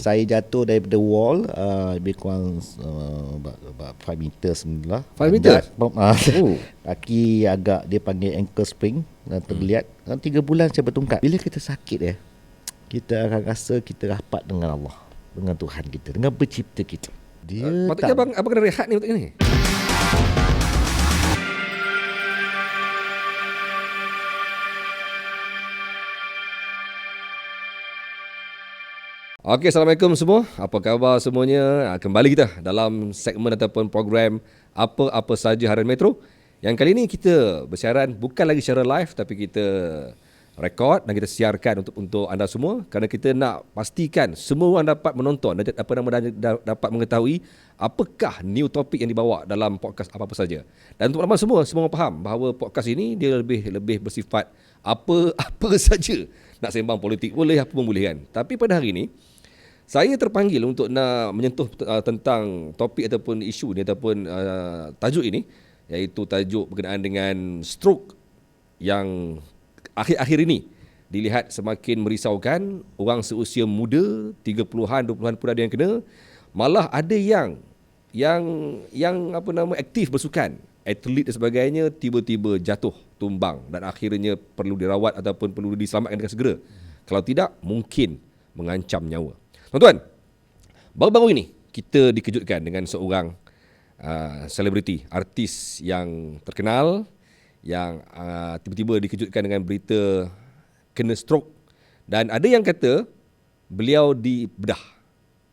Saya jatuh daripada wall lebih kurang about 5 meters lah. 5 meters? Oh. Kaki agak dia panggil ankle spring tergeliat. 3 bulan saya bertungkat. Bila kita sakit kita akan rasa kita rapat dengan Allah, dengan Tuhan kita, dengan pencipta kita. Dia patutnya abang kena rehat ni untuk ini. Okey, Assalamualaikum semua. Apa khabar semuanya? Kembali kita dalam segmen ataupun program Apa-Apa Saja Harian Metro. Yang kali ini kita bersiaran bukan lagi secara live, tapi kita rekod dan kita siarkan untuk anda semua, kerana kita nak pastikan semua orang dapat menonton dan dapat mengetahui apakah new topik yang dibawa dalam podcast Apa-Apa Saja. Dan untuk abang semua orang faham bahawa podcast ini dia lebih bersifat apa saja. Nak sembang politik boleh, apa pun boleh kan. Tapi pada hari ini saya terpanggil untuk nak menyentuh tentang topik ataupun isu ni ataupun tajuk ini, iaitu tajuk berkenaan dengan stroke yang akhir-akhir ini dilihat semakin merisaukan. Orang seusia muda, 30-an, 20-an pun ada yang kena. Malah ada yang aktif bersukan, atlet dan sebagainya, tiba-tiba jatuh, tumbang dan akhirnya perlu dirawat ataupun perlu diselamatkan dengan segera. Kalau tidak, mungkin mengancam nyawa. Tuan-tuan, baru-baru ini kita dikejutkan dengan seorang selebriti, artis yang terkenal yang tiba-tiba dikejutkan dengan berita kena stroke. Dan ada yang kata beliau dibedah.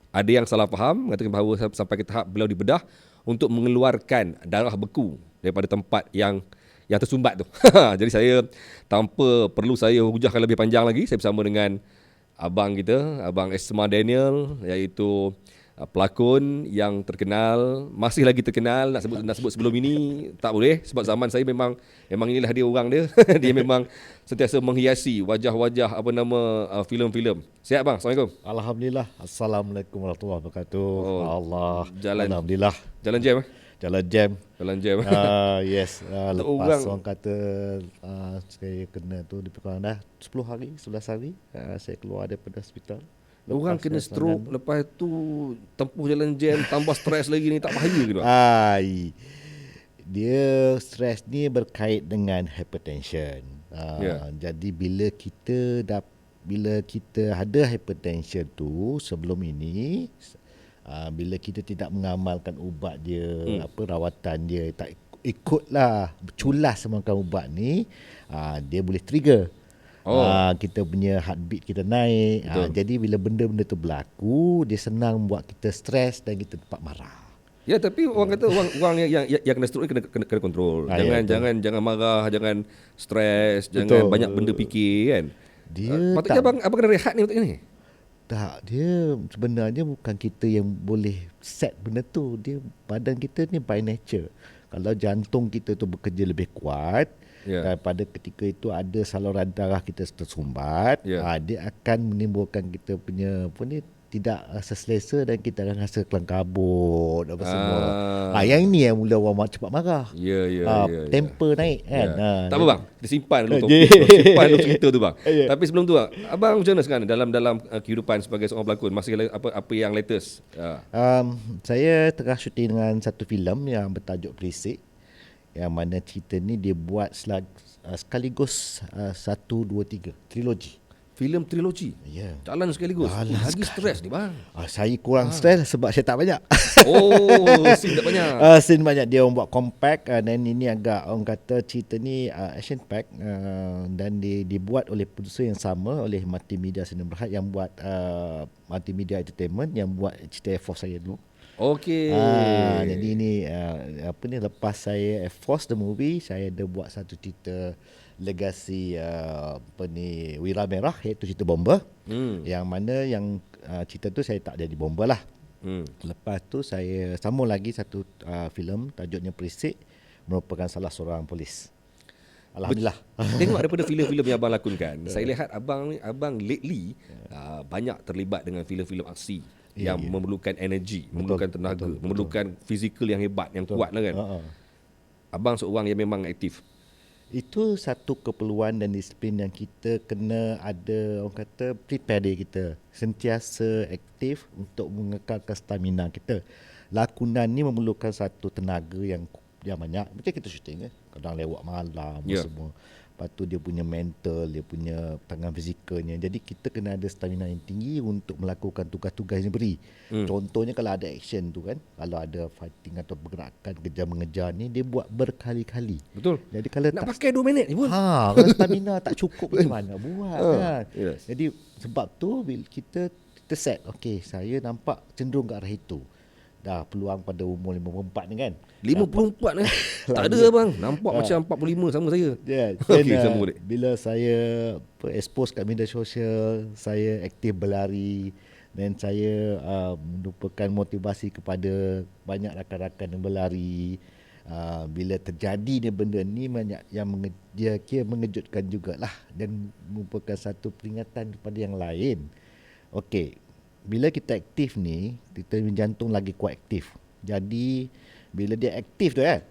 Ada yang salah faham, mengatakan bahawa sampai ke tahap beliau dibedah untuk mengeluarkan darah beku daripada tempat yang tersumbat tu. Jadi saya, tanpa perlu saya hujahkan lebih panjang lagi, saya bersama dengan abang kita, Abang Esma Daniel, iaitu pelakon yang terkenal, masih lagi terkenal. Nak sebut sebelum ini tak boleh, sebab zaman saya memang inilah dia orang dia. Dia memang sentiasa menghiasi wajah-wajah filem-filem. Sihat bang? Assalamualaikum. Alhamdulillah. Assalamualaikum warahmatullahi wabarakatuh. Alhamdulillah. Jalan jam Jalan jam. Yes. Lepas orang kata saya kena tu lebih kurang dah 10 hari, 11 hari saya keluar daripada hospital. Orang kena stroke, lepas tu tempuh jalan jam, tambah stres lagi ni, tak bahaya ke? Dia stres ni berkait dengan hypertension. Jadi bila kita ada hypertension tu sebelum ini, bila kita tidak mengamalkan ubat dia, rawatan dia, tak ikutlah culas semakan ubat ni, dia boleh trigger. Kita punya heartbeat kita naik. Jadi bila benda-benda tu berlaku, dia senang buat kita stres dan kita dapat marah. Ya, tapi orang kata orang yang kena stroke kena kontrol. Jangan marah, jangan stres, jangan banyak benda fikir kan. Patutnya abang kena rehat ni untuk ini. Tak, dia sebenarnya bukan kita yang boleh set benda tu. Dia badan kita ni by nature. Kalau jantung kita tu bekerja lebih kuat, daripada ketika itu ada saluran darah kita tersumbat, dia akan menimbulkan kita punya tidak rasa selesa dan kita akan rasa kelang kabut apa semua. Yang ini yang mula orang cepat marah. Temper naik kan. Tak apa bang, kita simpan dulu topik. Simpan dulu cerita tu bang. Tapi sebelum tu abang macam mana sekarang dalam kehidupan sebagai seorang pelakon? Masih apa yang latest? Saya tengah syuting dengan satu filem yang bertajuk Berisik, yang mana cerita ni dia buat sekaligus 1, 2, 3 trilogi. Filem trilogi? Ya. Jalan sekaligus. Lagi stres ni bang. Saya kurang stres sebab saya tak banyak. Scene tak banyak. Scene banyak. Dia orang buat compact, dan ini agak orang kata cerita ni action pack, dan dibuat oleh producer yang sama, oleh Multimedia Sdn Bhd yang buat Multimedia Entertainment yang buat cerita Air Force saya dulu. Okey. Jadi ini lepas saya Air Force the movie, saya ada buat satu cerita legasi Wira Merah, iaitu cerita bomba. Yang mana yang cerita tu saya tak jadi bomba lah. Lepas tu saya sambung lagi satu filem tajuknya Berisik, merupakan salah seorang polis. Alhamdulillah. Tengok daripada filem-filem yang abang lakonkan, saya lihat abang lately banyak terlibat dengan filem-filem aksi yang memerlukan energi, memerlukan tenaga, memerlukan fizikal yang hebat, yang kuat lah kan. Abang seorang yang memang aktif. Itu satu keperluan dan disiplin yang kita kena ada, orang kata, prepare diri kita. Sentiasa aktif untuk mengekalkan stamina kita. Lakonan ni memerlukan satu tenaga yang banyak. Macam kita syuting kadang lewat malam semua. Lepas tu dia punya mental, dia punya tangan fizikalnya. Jadi kita kena ada stamina yang tinggi untuk melakukan tugas-tugas yang beri. Contohnya kalau ada action tu kan, kalau ada fighting atau pergerakan kejar-mengejar ni, dia buat berkali-kali. Betul. Jadi kalau Nak pakai 2 minit ni pun. kalau stamina tak cukup macam mana buat kan. Yes. Jadi sebab tu bila kita set, okey, saya nampak cenderung ke arah itu. Dah peluang pada umur 54 ni kan. 54 ni. Tak ada abang. Nampak macam 45 sama saya. Ya, Okey, sama boleh. bila saya expose kat media sosial, saya aktif berlari dan saya merupakan motivasi kepada banyak rakan-rakan yang berlari. Bila terjadi benda ni banyak yang dia kira mengejutkan jugalah dan merupakan satu peringatan kepada yang lain. Okey, bila kita aktif ni, kita jantung lagi kuat aktif. Jadi bila dia aktif tu kan,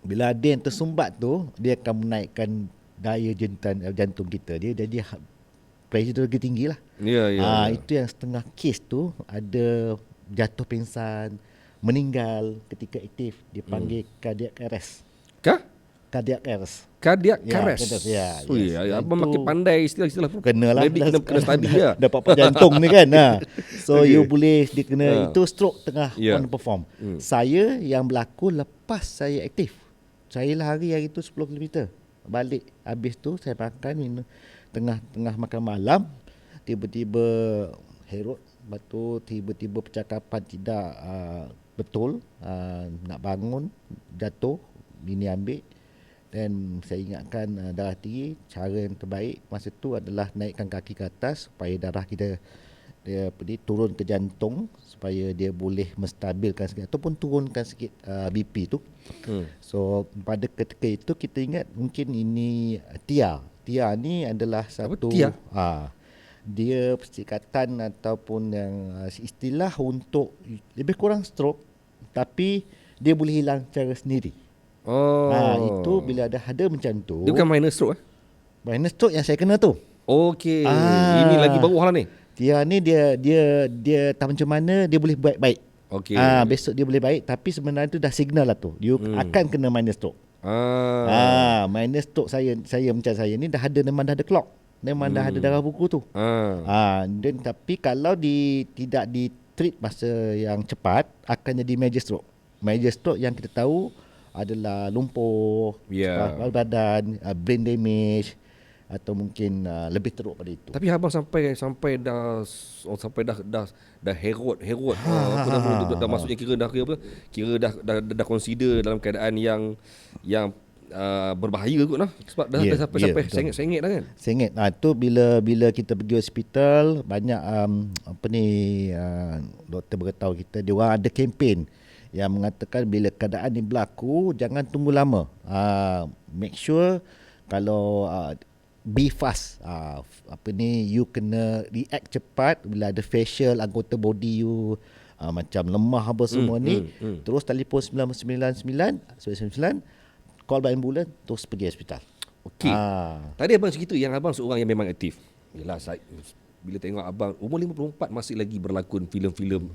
bila ada yang tersumbat tu, dia akan menaikkan daya jantung kita. Dia jadi pressure lagi tinggi lah. Ya. Itu yang setengah kes tu ada jatuh pingsan, meninggal ketika aktif. Dia panggil cardiac arrest. Cardiac arrest. Cardiac Ya, arrest. yes. Abang Itu makin pandai istilah-istilah pun. Kenalah Maybe kena study lah. dapat pak jantung ni kan. So Okay. you boleh dia kena itu stroke tengah Yeah. on perform. Saya yang berlaku lepas saya aktif. Saya lari hari tu 10 km. Balik habis tu saya makan minum tengah makan malam, tiba-tiba herut, lepas tu tiba-tiba percakapan tidak betul, nak bangun, jatuh, bini ambil. Dan saya ingatkan darah tinggi, cara yang terbaik masa tu adalah naikkan kaki ke atas supaya darah kita turun ke jantung supaya dia boleh menstabilkan sikit ataupun turunkan sikit BP tu. So pada ketika itu kita ingat mungkin ini TIA. TIA ni adalah satu TIA? Dia persikatan ataupun yang istilah untuk lebih kurang stroke tapi dia boleh hilang secara sendiri. Itu bila ada macam tu. Dia bukan minor stroke minor stroke yang saya kena tu. Okey. Ini lagi bawah lah ni. Dia ni dia tak macam mana dia boleh baik-baik. Okey. Besok dia boleh baik tapi sebenarnya tu dah signal lah tu. You akan kena minor stroke. Minor stroke saya macam saya ni dah ada clock. Memang dah ada darah buku tu. Dan tapi kalau tidak di treat masa yang cepat akan jadi major stroke. Major stroke yang kita tahu adalah lumpuh, kepala badan, brain damage atau mungkin lebih teruk pada itu. Tapi abang sampai dah herot apa nama tu dah maksudnya kira dah consider dalam keadaan yang berbahaya kot lah sebab dah sampai sengit dah kan. Sengit. Tu bila kita pergi hospital banyak doktor beritahu kita dia orang ada kempen yang mengatakan bila keadaan ni berlaku jangan tunggu lama. Make sure kalau be fast. You kena react cepat bila ada facial anggota body you macam lemah apa semua ni. Terus telefon 999 call by ambulans terus pergi hospital. Okey. Tadi abang cerita yang abang seorang yang memang aktif. Yalah saya bila tengok abang umur 54 masih lagi berlakon filem-filem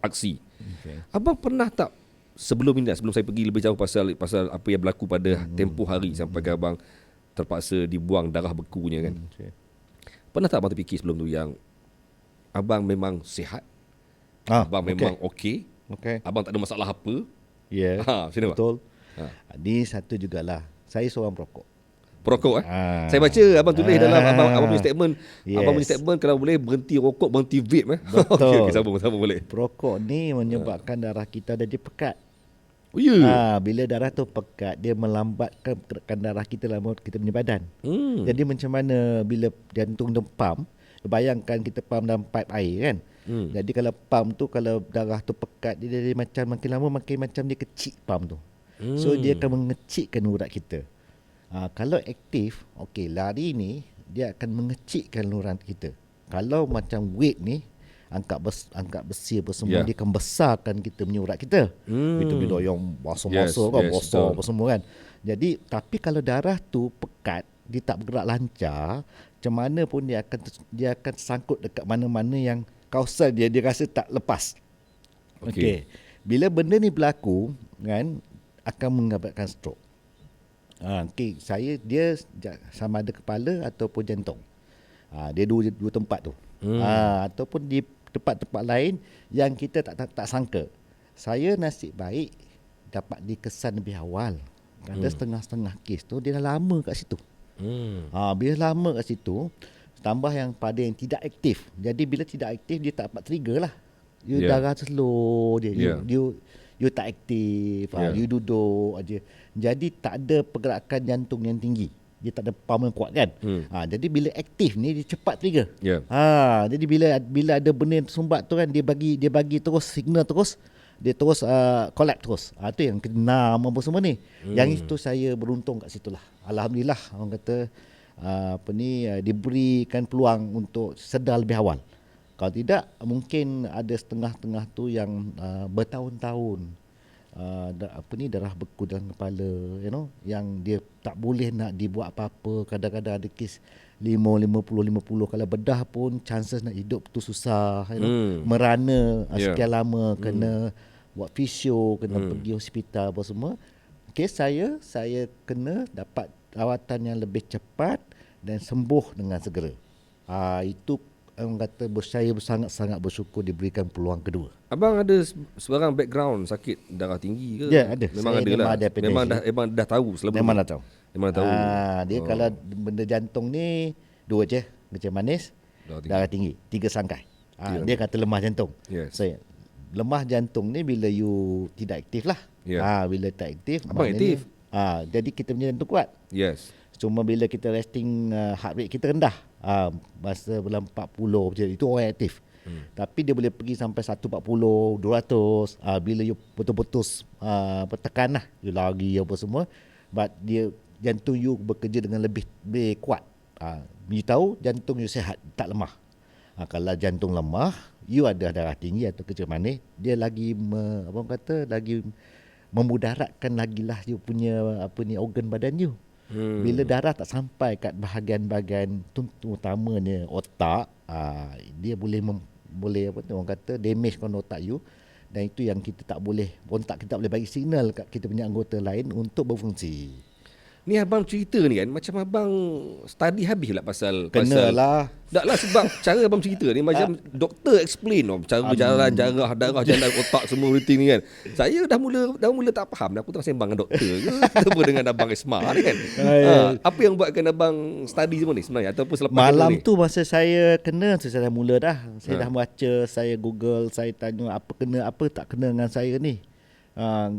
aksi. Okay. Abang pernah tak sebelum saya pergi lebih jauh pasal apa yang berlaku pada tempoh hari sampai ke abang terpaksa dibuang darah bekunya kan. Okay. Pernah tak abang terfikir sebelum tu yang abang memang sihat? Abang memang okey? Abang tak ada masalah apa? Ya. Yeah. Betul. Ini satu jugalah. Saya seorang perokok. Saya baca abang tulis dalam abang punya statement. Yes. Abang punya statement kalau boleh berhenti rokok, berhenti vape. Betul. Okay, sambung boleh. Perokok ni menyebabkan darah kita jadi pekat. Oh ya. Yeah. Bila darah tu pekat, dia melambatkan pergerakan darah kita dalam kita punya badan. Jadi macam mana bila jantung pump, bayangkan kita pump dalam pipe air kan. Jadi kalau pump tu, kalau darah tu pekat, dia jadi macam makin lama makin macam dia kecil pump tu. So dia akan mengecikkan urat kita. Kalau aktif, lari ni dia akan mengecikkan urat kita. Kalau macam weight ni, angkat besi apa semua, dia akan besarkan kita punya urat kita. Itu bila yang basah-basah kan, besar apa semua kan. Jadi tapi kalau darah tu pekat, dia tak bergerak lancar, macam mana pun dia akan sangkut dekat mana-mana yang kawasan dia rasa tak lepas. Okey. Bila benda ni berlaku kan, akan mengakibatkan stroke. Okay, dia sama ada kepala ataupun jantung. Dia dua tempat tu. Ataupun di tempat-tempat lain yang kita tak sangka. Saya nasib baik dapat dikesan lebih awal. Ada setengah-setengah kes tu dia dah lama kat situ. Bila lama kat situ, tambah yang pada yang tidak aktif. Jadi bila tidak aktif, dia tak dapat trigger lah. Darah slow dia. You tak aktif, you duduk aja. Jadi tak ada pergerakan jantung yang tinggi. Dia tak ada pump yang kuat kan. Jadi bila aktif ni dia cepat trigger. Jadi bila ada benda yang tersumbat tu kan, dia bagi terus signal terus, dia terus collapse terus. Itu yang kena apa semua ni. Yang itu saya beruntung kat situlah. Alhamdulillah orang kata diberikan peluang untuk sedar lebih awal. Kalau tidak, mungkin ada setengah-tengah tu yang bertahun-tahun darah beku dalam kepala, yang dia tak boleh nak dibuat apa-apa. Kadang-kadang ada kes 50 kalau bedah pun chances nak hidup tu susah, merana sekian lama, kena buat fisio, kena pergi hospital apa semua. Kes saya kena dapat rawatan yang lebih cepat dan sembuh dengan segera. Itu orang kata saya sangat-sangat bersyukur diberikan peluang kedua. Abang ada sebarang background sakit darah tinggi ke? Ya, ada. Memang ada lah. Memang dah tahu selama Memang dah tahu. Memang dah tahu. Dia kalau benda jantung ni dua je, kecil manis, darah tinggi. 3 sangkai. Dia kata lemah jantung. Yes. Lemah jantung ni bila you tidak aktif lah. Bila tak aktif, abang aktif. Jadi kita punya jantung kuat. Yes. Cuma bila kita resting, heart rate kita rendah, masa bulan 40 macam itu orang aktif. Tapi dia boleh pergi sampai 140, 200. Bila you betul-betul tekan lah, you lari apa semua, but dia jantung you bekerja dengan lebih kuat. You tahu jantung you sihat, tak lemah. Kalau jantung lemah, you ada darah tinggi atau kecil manis, dia lagi lagi memudaratkan lagilah you punya organ badan you. Bila darah tak sampai kat bahagian-bahagian utamanya otak, dia boleh orang kata damage kan otak you, dan itu yang kita tak boleh, otak kita tak boleh bagi signal kat kita punya anggota lain untuk berfungsi. Ni abang cerita ni kan macam abang study habis lah pasal kenalah. Tak lah, sebab cara abang cerita ni macam doktor explain cara berjalan darah jalan otak semua everything ni kan. Saya dah mula tak faham dah, aku tengah sembang dengan doktor ke apa dengan abang Isma ni kan. Apa yang buatkan abang study semua ni sebenarnya, ataupun selepas malam tu masa saya kena, saya dah mula dah. Saya dah baca, saya Google, saya tanya apa tak kena dengan saya ni.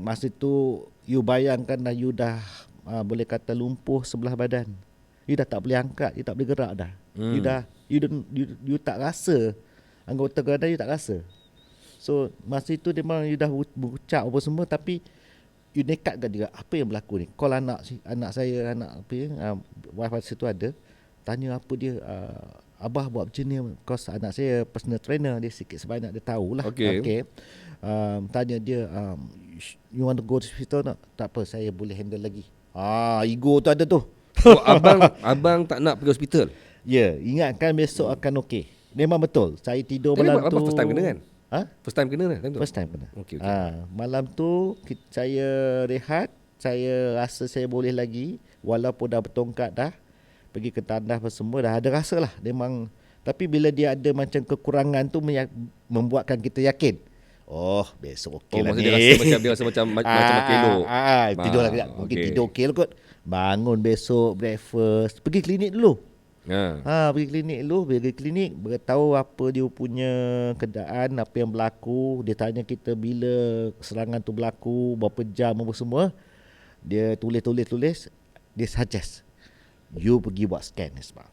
Masa tu you bayangkan dah, you dah boleh kata lumpuh sebelah badan. You dah tak boleh angkat, you tak boleh gerak dah. You tak rasa anggota badan you tak rasa. So masa itu memang you dah berucap apa semua, tapi you nekat ke dia, apa yang berlaku ni? Call anak saya, wife situ ada, tanya apa dia, abah buat macam ni, because anak saya personal trainer, dia sikit sebanyak dia tahulah. Okay. Tanya dia, you want to go to hospital nak? Tak apa, saya boleh handle lagi. Ego tu ada tu. Abang tak nak pergi hospital? Ya, ingatkan besok akan okey. Memang betul. Saya tidur malam tu. Abang first time kena kan? First time kena kan? First time kena. Okay. Malam tu saya rehat. Saya rasa saya boleh lagi, walaupun dah bertongkat dah, pergi ke tandas apa semua, dah ada rasa lah. Memang, tapi bila dia ada macam kekurangan tu membuatkan kita yakin, besok okey lah ni. Dia rasa macam makin elok. Tidur lah kejap. Mungkin tidur okey lah kot. Bangun besok, breakfast, pergi klinik dulu. Pergi klinik dulu. Pergi klinik, beritahu apa dia punya keadaan, apa yang berlaku. Dia tanya kita bila serangan tu berlaku, berapa jam apa semua. Dia tulis. Dia suggest, you pergi buat scan sebab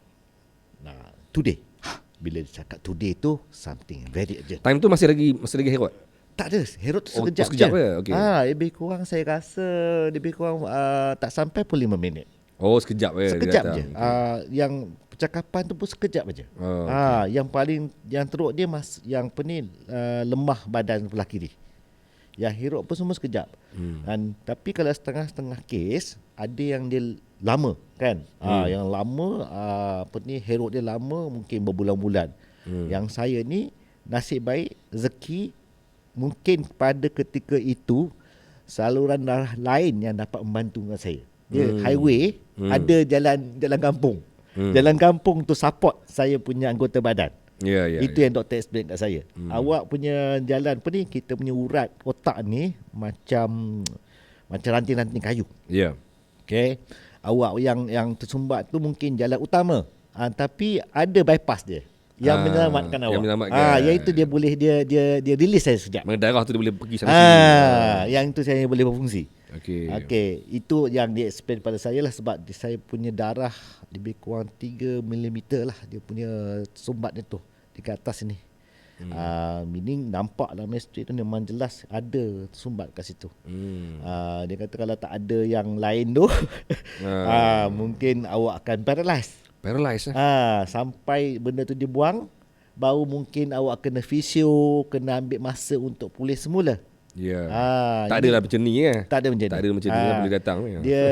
today. Bila dia cakap today tu, something very urgent. Time tu masih lagi herod? Tak ada, herod tu sekejap je. Okay. Lebih kurang saya rasa tak sampai pun 5 minit. Sekejap je. Yang percakapan tu pun sekejap aja. Yang teruk dia lemah badan sebelah kiri. Yang hirup pun semua sekejap. Tapi kalau setengah-setengah kes, ada yang dia lama kan. Yang lama hirup dia lama, mungkin berbulan-bulan. Yang saya ni nasib baik, rezeki, mungkin pada ketika itu saluran darah lain yang dapat membantu dengan saya. Dia highway, ada jalan kampung. Jalan kampung tu support saya punya anggota badan. Itu yang doktor explain kat saya. Awak punya jalan kita punya urat otak ni macam ranting-ranting kayu. Okay. Awak yang tersumbat tu mungkin jalan utama. Tapi ada bypass dia yang menyelamatkan awak. Iaitu dia boleh dia release saya sekejap. Darah tu dia boleh pergi sana sini. Yang tu saya boleh berfungsi. Okey. Itu yang dia explain pada saya lah, sebab saya punya darah lebih kurang 3 mm lah dia punya sumbatnya tu dekat atas ni. Meaning nampak dalam history tu memang jelas ada sumbat kat situ. Dia kata kalau tak ada yang lain tu mungkin awak akan paralyzed sampai benda tu dibuang, baru mungkin awak kena fisio, kena ambil masa untuk pulih semula. Tak adalah macam ni Tak ada macam ni boleh datang.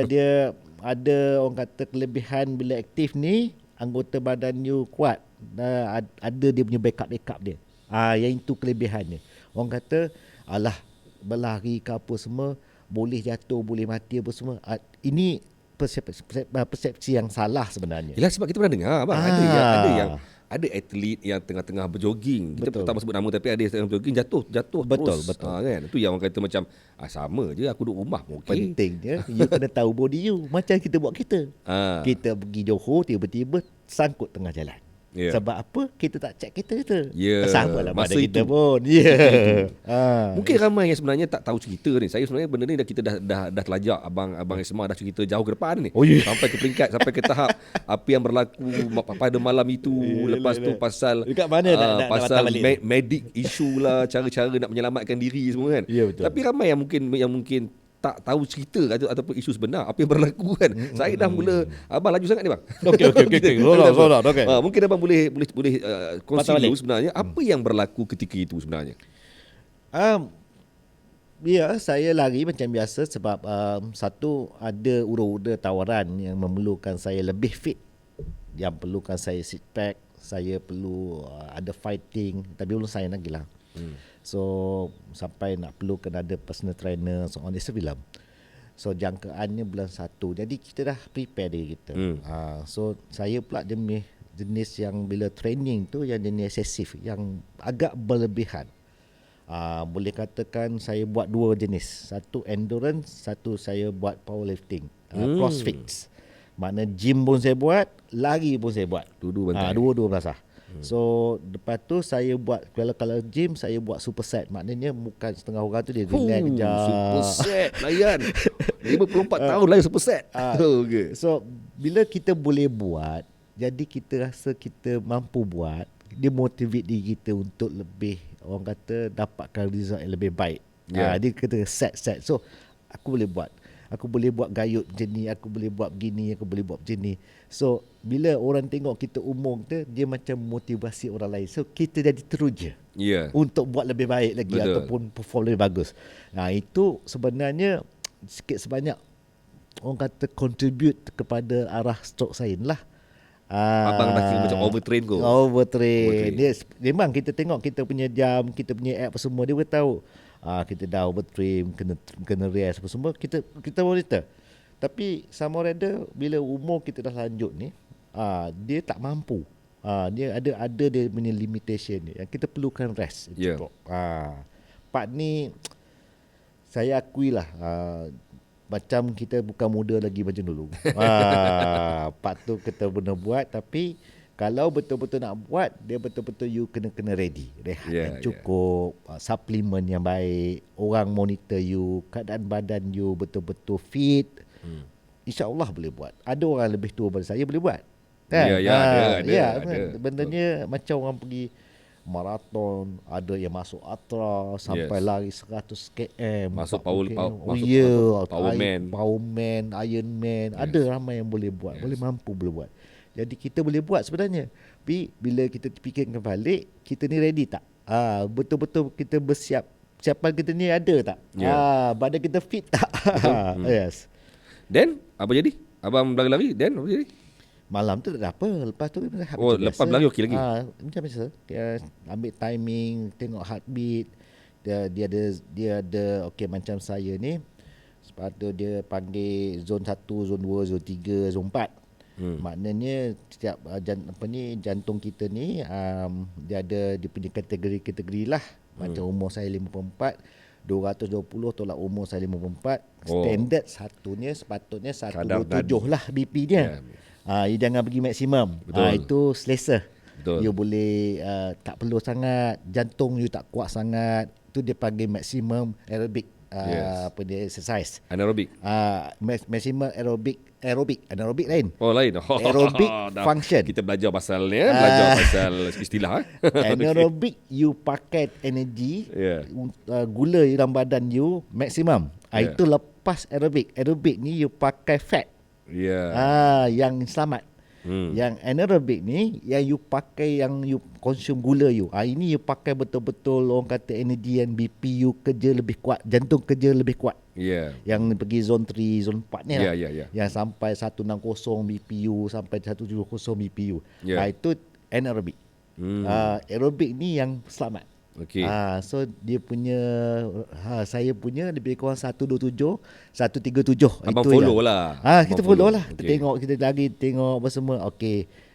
Dia ada orang kata kelebihan bila aktif ni, anggota badan you kuat, ada dia punya backup dia. Yang itu kelebihannya. Orang kata alah, berlari ke apa semua boleh jatuh, boleh mati apa semua. Ini persepsi yang salah sebenarnya. Yalah, sebab kita pernah dengar bang, ada atlet yang tengah-tengah berjoging. Kita tak sebut nama, tapi ada yang tengah berjoging jatuh Betul. terus. Kan? Itu yang orang kata macam sama je, aku duduk rumah pun okey. Pentingnya you kena tahu body you. Macam kita buat kita. Kita pergi Johor, tiba-tiba sangkut tengah jalan. Sebab apa? Kita tak check kita. Sama lah pada kita pun. Mungkin ramai yang sebenarnya tak tahu cerita ni. Saya sebenarnya benda ni kita dah telajak. Abang Isma dah cerita jauh ke depan ni. Sampai ke peringkat, sampai ke tahap apa yang berlaku pada malam itu. Lepas tu pasal dekat mana pasal medik isu lah, cara-cara nak menyelamatkan diri semua kan. Tapi ramai yang mungkin tak tahu cerita ataupun isu sebenar apa yang berlaku kan. Saya dah mula abang laju sangat ni bang. Okey. Okay. Mungkin abang boleh kongsi dulu sebenarnya apa yang berlaku ketika itu sebenarnya. Saya lari macam biasa sebab satu, ada ura-ura tawaran yang memerlukan saya lebih fit, yang perlukan saya sit pack, saya perlu ada fighting, tapi belum saya lagi lah. So sampai nak perlukan ada personal trainer, so on, it's a film. So jangkaannya bulan 1. Jadi kita dah prepare diri kita. So saya pula jenis yang bila training tu yang jenis excessive, yang agak berlebihan. Boleh katakan saya buat 2 jenis. Satu endurance, satu saya buat powerlifting, crossfit. Makna gym pun saya buat, lari pun saya buat. Dua-dua belasah. So lepas tu saya buat, kalau gym saya buat superset. Maknanya bukan setengah orang tu dia relax kejap. Superset layan 54 tahun layan superset. So bila kita boleh buat, jadi kita rasa kita mampu buat, dia motivate diri kita untuk lebih, orang kata, dapatkan result yang lebih baik. Dia kata set. So aku boleh buat gayut macam ni, aku boleh buat begini, aku boleh buat macam ni. So bila orang tengok kita umur kita, dia macam motivasi orang lain. So kita jadi teruja untuk buat lebih baik lagi. Betul. Ataupun perform lebih bagus. Itu sebenarnya sikit sebanyak orang kata contribute kepada arah stroke saya lah. Abang dah kira macam overtrain kot. Overtrain. Dia memang kita tengok kita punya jam, kita punya app semua, dia beritahu kita dah overtrain, kena rest apa semua, kita monitor. Tapi sama ada bila umur kita dah lanjut ni, dia tak mampu. Dia ada dia punya limitation ni. Yang kita perlukan rest. Part ni saya akuilah, macam kita bukan muda lagi macam dulu. Part tu kita benar buat, tapi kalau betul-betul nak buat, dia betul-betul you kena ready. Rehat yang cukup, suplemen yang baik, orang monitor you, keadaan badan you betul-betul fit. InsyaAllah boleh buat. Ada orang lebih tua daripada saya boleh buat. Kan? Ada. Bendanya macam orang pergi maraton, ada yang masuk Atra sampai lari 100 km, masuk Powerman, Ironman, ada ramai yang boleh buat, boleh mampu boleh buat. Jadi kita boleh buat sebenarnya. Tapi bila kita fikirkan balik, kita ni ready tak? Betul-betul kita bersiap. Siapan kita ni ada tak? Badan kita fit tak? Betul. Yes. Then apa jadi? Abang berlari-lari, then apa jadi? Malam tu tak ada apa. Lepas tu rehat Oh, macam lepas biasa. berlari okey lagi? Macam biasa. Ambil timing, tengok heartbeat. Dia ada okey macam saya ni. Lepas tu dia panggil zon 1, zon 2, zon 3, zon 4. Maknanya setiap jantung kita ni dia ada dia punya kategori-kategori lah. Macam umur saya 54, 220 tolak umur saya 54. Standard satunya sepatutnya 127 lah BP-nya. You jangan pergi maksimum. Itu selesa. Betul. You boleh tak perlu sangat, jantung you tak kuat sangat. Tu dia panggil maximum aerobic apa dia exercise. Anaerobik. Maximum aerobic lain. Oh, lain. Aerobic function. Kita belajar pasal ni, belajar pasal istilah. Anaerobic you pakai energy, gula dalam badan you maksimum. Itu lepas aerobic. Aerobic ni you pakai fat. Yang selamat. Yang anaerobic ni yang you pakai, yang you consume gula you. Ini you pakai betul-betul orang kata energy and BP you kerja lebih kuat, jantung kerja lebih kuat. Yang pergi zone 3, zone 4 ni lah. Yang sampai 160 BPU sampai 170 BPU. Itu anaerobic. Aerobic ni yang selamat. So dia punya saya punya lebih kurang 127, 137. Abang itu follow yang, lah. kita follow lah. Kita tengok, kita lagi tengok apa semua.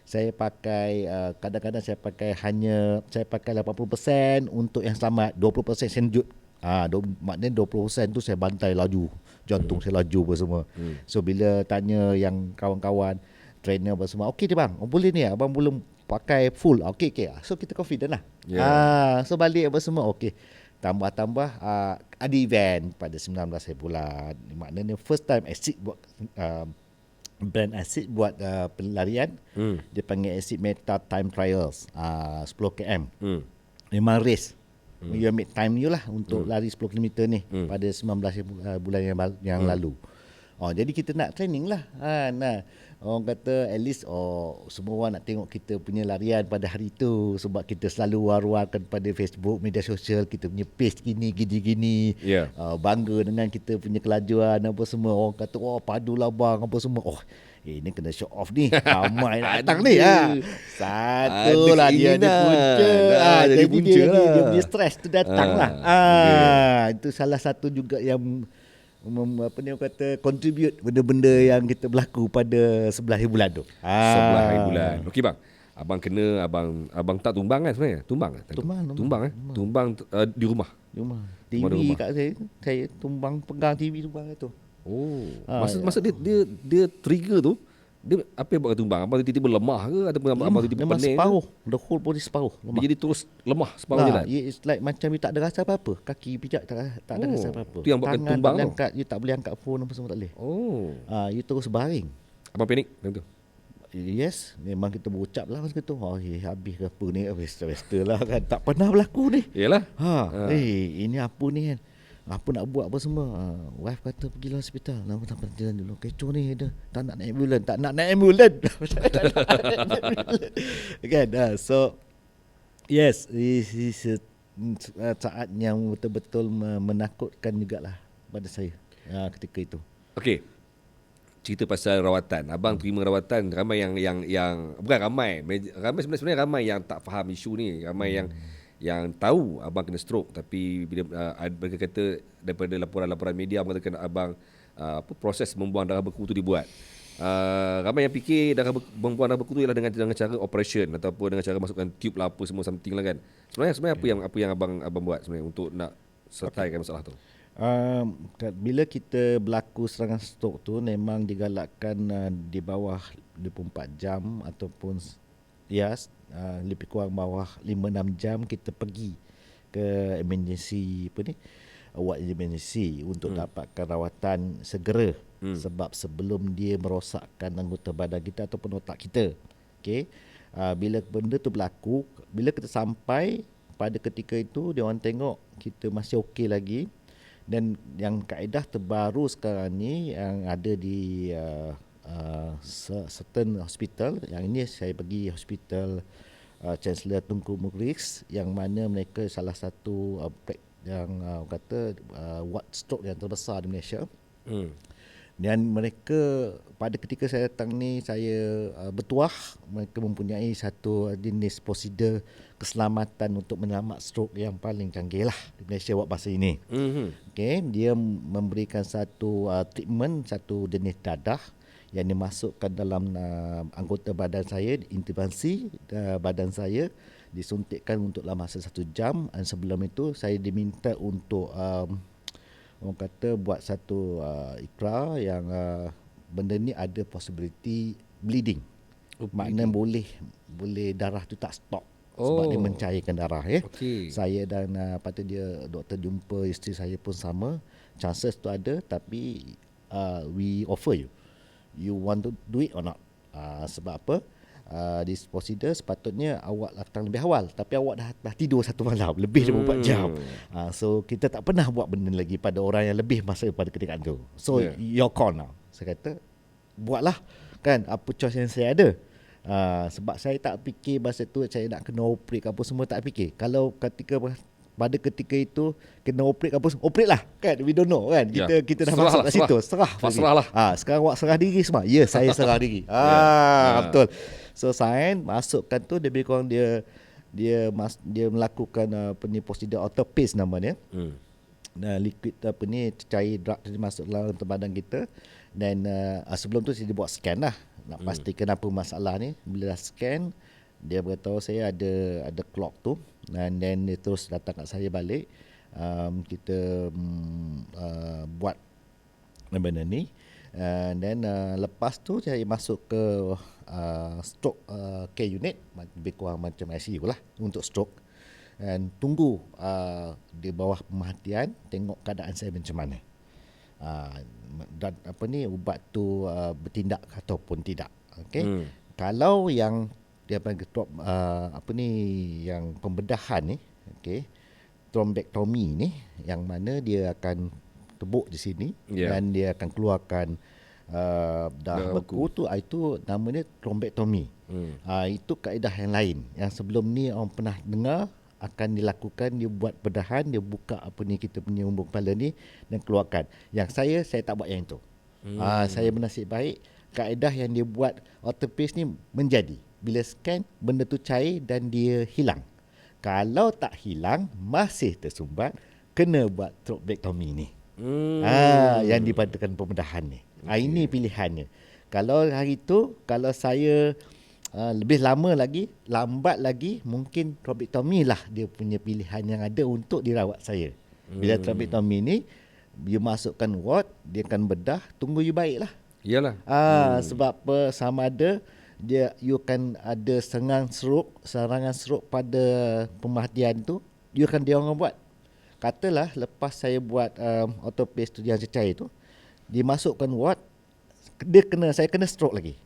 Saya pakai kadang-kadang saya pakai 80% untuk yang selamat, 20% senjut. Maknanya 20% tu saya bantai laju, jantung saya laju apa semua. So bila tanya yang kawan-kawan trainer apa semua, okey dia bang, boleh ni abang belum pakai full. Okey. So kita confident lah. So balik apa semua okey. Tambah-tambah ada event pada 19 hari bulan. Maknanya first time Acid buat brand Acid buat pelarian. Dia panggil Acid Meta Time Trials 10 km. Memang race. You ambil time you lah untuk lari 10 km ni pada 19 bulan yang lalu. Jadi kita nak training lah. Orang kata at least semua orang nak tengok kita punya larian pada hari tu, sebab kita selalu war-warkan pada Facebook, media sosial, kita punya pace gini. Bangga dengan kita punya kelajuan apa semua. Orang kata padulah bang apa semua. Ini kena show off ni. Ramai nak datang ni. Satu lah dia punca. Jadi dia punya stress tu datang lah. Itu salah satu juga yang orang kata contribute benda-benda yang kita berlaku pada 11 hari bulan tu. 11 hari bulan. Okey bang. Abang kena abang tak tumbang kan sebenarnya? Tumbang di rumah. TV kat saya tumbang, pegang TV tumbang tu. Masa dia trigger tu, dia apa yang buat tumbang? Abang tiba-tiba lemah ke ataupun abang tiba-tiba pening? Separuh, the whole body separuh lemah. Dia jadi terus lemah separuh jalan. It's like macam you tak ada rasa apa-apa. Kaki pijak tak ada rasa apa-apa. Tu yang buatkan Tangan tumbang tak boleh tu. angkat, you tak boleh angkat phone apa semua tak boleh. You terus baring. Abang panik macam tu. Yes, memang kita berucap lah masa tu. Habis ke apa ni? Wester lah kan. Tak pernah berlaku ni. Yalah. Ini apa ni kan? Apa nak buat apa semua. Wife kata pergilah hospital. Nama tak jalan dulu. Kecoh ni dia. Tak nak naik ambulans. Kan? So yes, this is saat yang betul-betul menakutkan jugalah pada saya ketika itu. Okey. Cerita pasal rawatan. Abang terima rawatan, ramai yang bukan ramai sebenarnya ramai yang tak faham isu ni. Ramai yang tahu abang kena stroke, tapi bila mereka kata daripada laporan-laporan media mengatakan abang proses membuang darah beku tu dibuat. Ramai yang fikir membuang darah beku tu ialah dengan cara operation ataupun dengan cara masukkan tube lah apa semua something lah kan. Sebenarnya apa yang abang buat sebenarnya untuk nak selesaikan masalah tu? Bila kita berlaku serangan stroke tu memang digalakkan di bawah 24 jam ataupun lebih kurang bawah 5-6 jam kita pergi ke emergency ward emergency untuk dapatkan rawatan segera. Sebab sebelum dia merosakkan anggota badan kita ataupun otak kita. Bila benda tu berlaku, bila kita sampai pada ketika itu dia orang tengok kita masih okey lagi. Dan yang kaedah terbaru sekarang ni yang ada di certain hospital. Yang ini saya pergi hospital Chancellor Tunku Mughriz, yang mana mereka salah satu yang kata ward stroke yang terbesar di Malaysia. Dan mereka pada ketika saya datang ni, saya bertuah mereka mempunyai satu jenis prosedur keselamatan untuk menyelamat stroke yang paling canggih lah di Malaysia buat masa ini. Okay, dia memberikan satu treatment, satu jenis dadah yang dimasukkan dalam anggota badan saya, intervensi badan saya, disuntikkan untuk dalam masa 1 jam. Dan sebelum itu saya diminta untuk orang kata buat satu ikrar yang benda ni ada possibility bleeding. Maknanya boleh darah tu tak stop sebab dia mencairkan darah ya. Saya dan patut dia doktor jumpa isteri saya pun sama. Chances tu ada, tapi we offer you want to do it or not. Sebab apa? This procedure sepatutnya awak datang lebih awal, tapi awak dah tidur 1 malam lebih 24 jam. So kita tak pernah buat benda lagi pada orang yang lebih masa pada ketika itu. So your call now. Saya kata buatlah, kan, apa choice yang saya ada. Sebab saya tak fikir masa tu saya nak kena operate apa semua, tak fikir. Kalau pada ketika itu kena operate apa semua, operate lah, kan, we don't know, kan. Kita dah masuk kat situ, serah lah. Sekarang awak serah diri semua. Ya, saya serah diri. Betul. So sign masukkan tu, lebih kurang dia melakukan prosedur autophagy namanya. Liquid cair drug dia masuk dalam badan kita. Dan sebelum tu saya buat scan lah, nak pastikan apa masalah ni. Bila dah scan, dia beritahu saya ada clot tu, dan then dia terus datang kat saya balik. Kita buat benda ni. Then lepas tu saya masuk ke stroke care unit, lebih kurang macam ICU lah untuk stroke, dan tunggu di bawah pemerhatian tengok keadaan saya macam mana, dan ubat tu bertindak ataupun tidak. Okay. Kalau yang dia panggil yang pembedahan ni, okay, thrombectomy ni, yang mana dia akan tebuk di sini, dan dia akan keluarkan darah beku tu, itu namanya thrombectomy. Itu kaedah yang lain yang sebelum ni orang pernah dengar. Akan dilakukan, dia buat bedahan, dia buka kita punya umbuk kepala ni dan keluarkan. Yang saya tak buat yang itu. Saya bernasib baik, kaedah yang dia buat autophagy ni menjadi. Bila scan, benda tu cair dan dia hilang. Kalau tak hilang, masih tersumbat, kena buat thrombectomy ni. Yang dipadakan pembedahan ni. Ini pilihannya. Kalau hari tu, kalau saya lebih lama lagi, lambat lagi, mungkin thrombectomy lah dia punya pilihan yang ada untuk dirawat saya. Bila thrombectomy ni, you masukkan ward, dia akan bedah, tunggu you baik lah. Iyalah. Sebab apa, sama ada you akan ada serangan stroke pada pemerhatian tu, you akan dia orang buat. Katalah lepas saya buat autophagy tu yang cecair tu, dimasukkan ward, saya kena stroke lagi.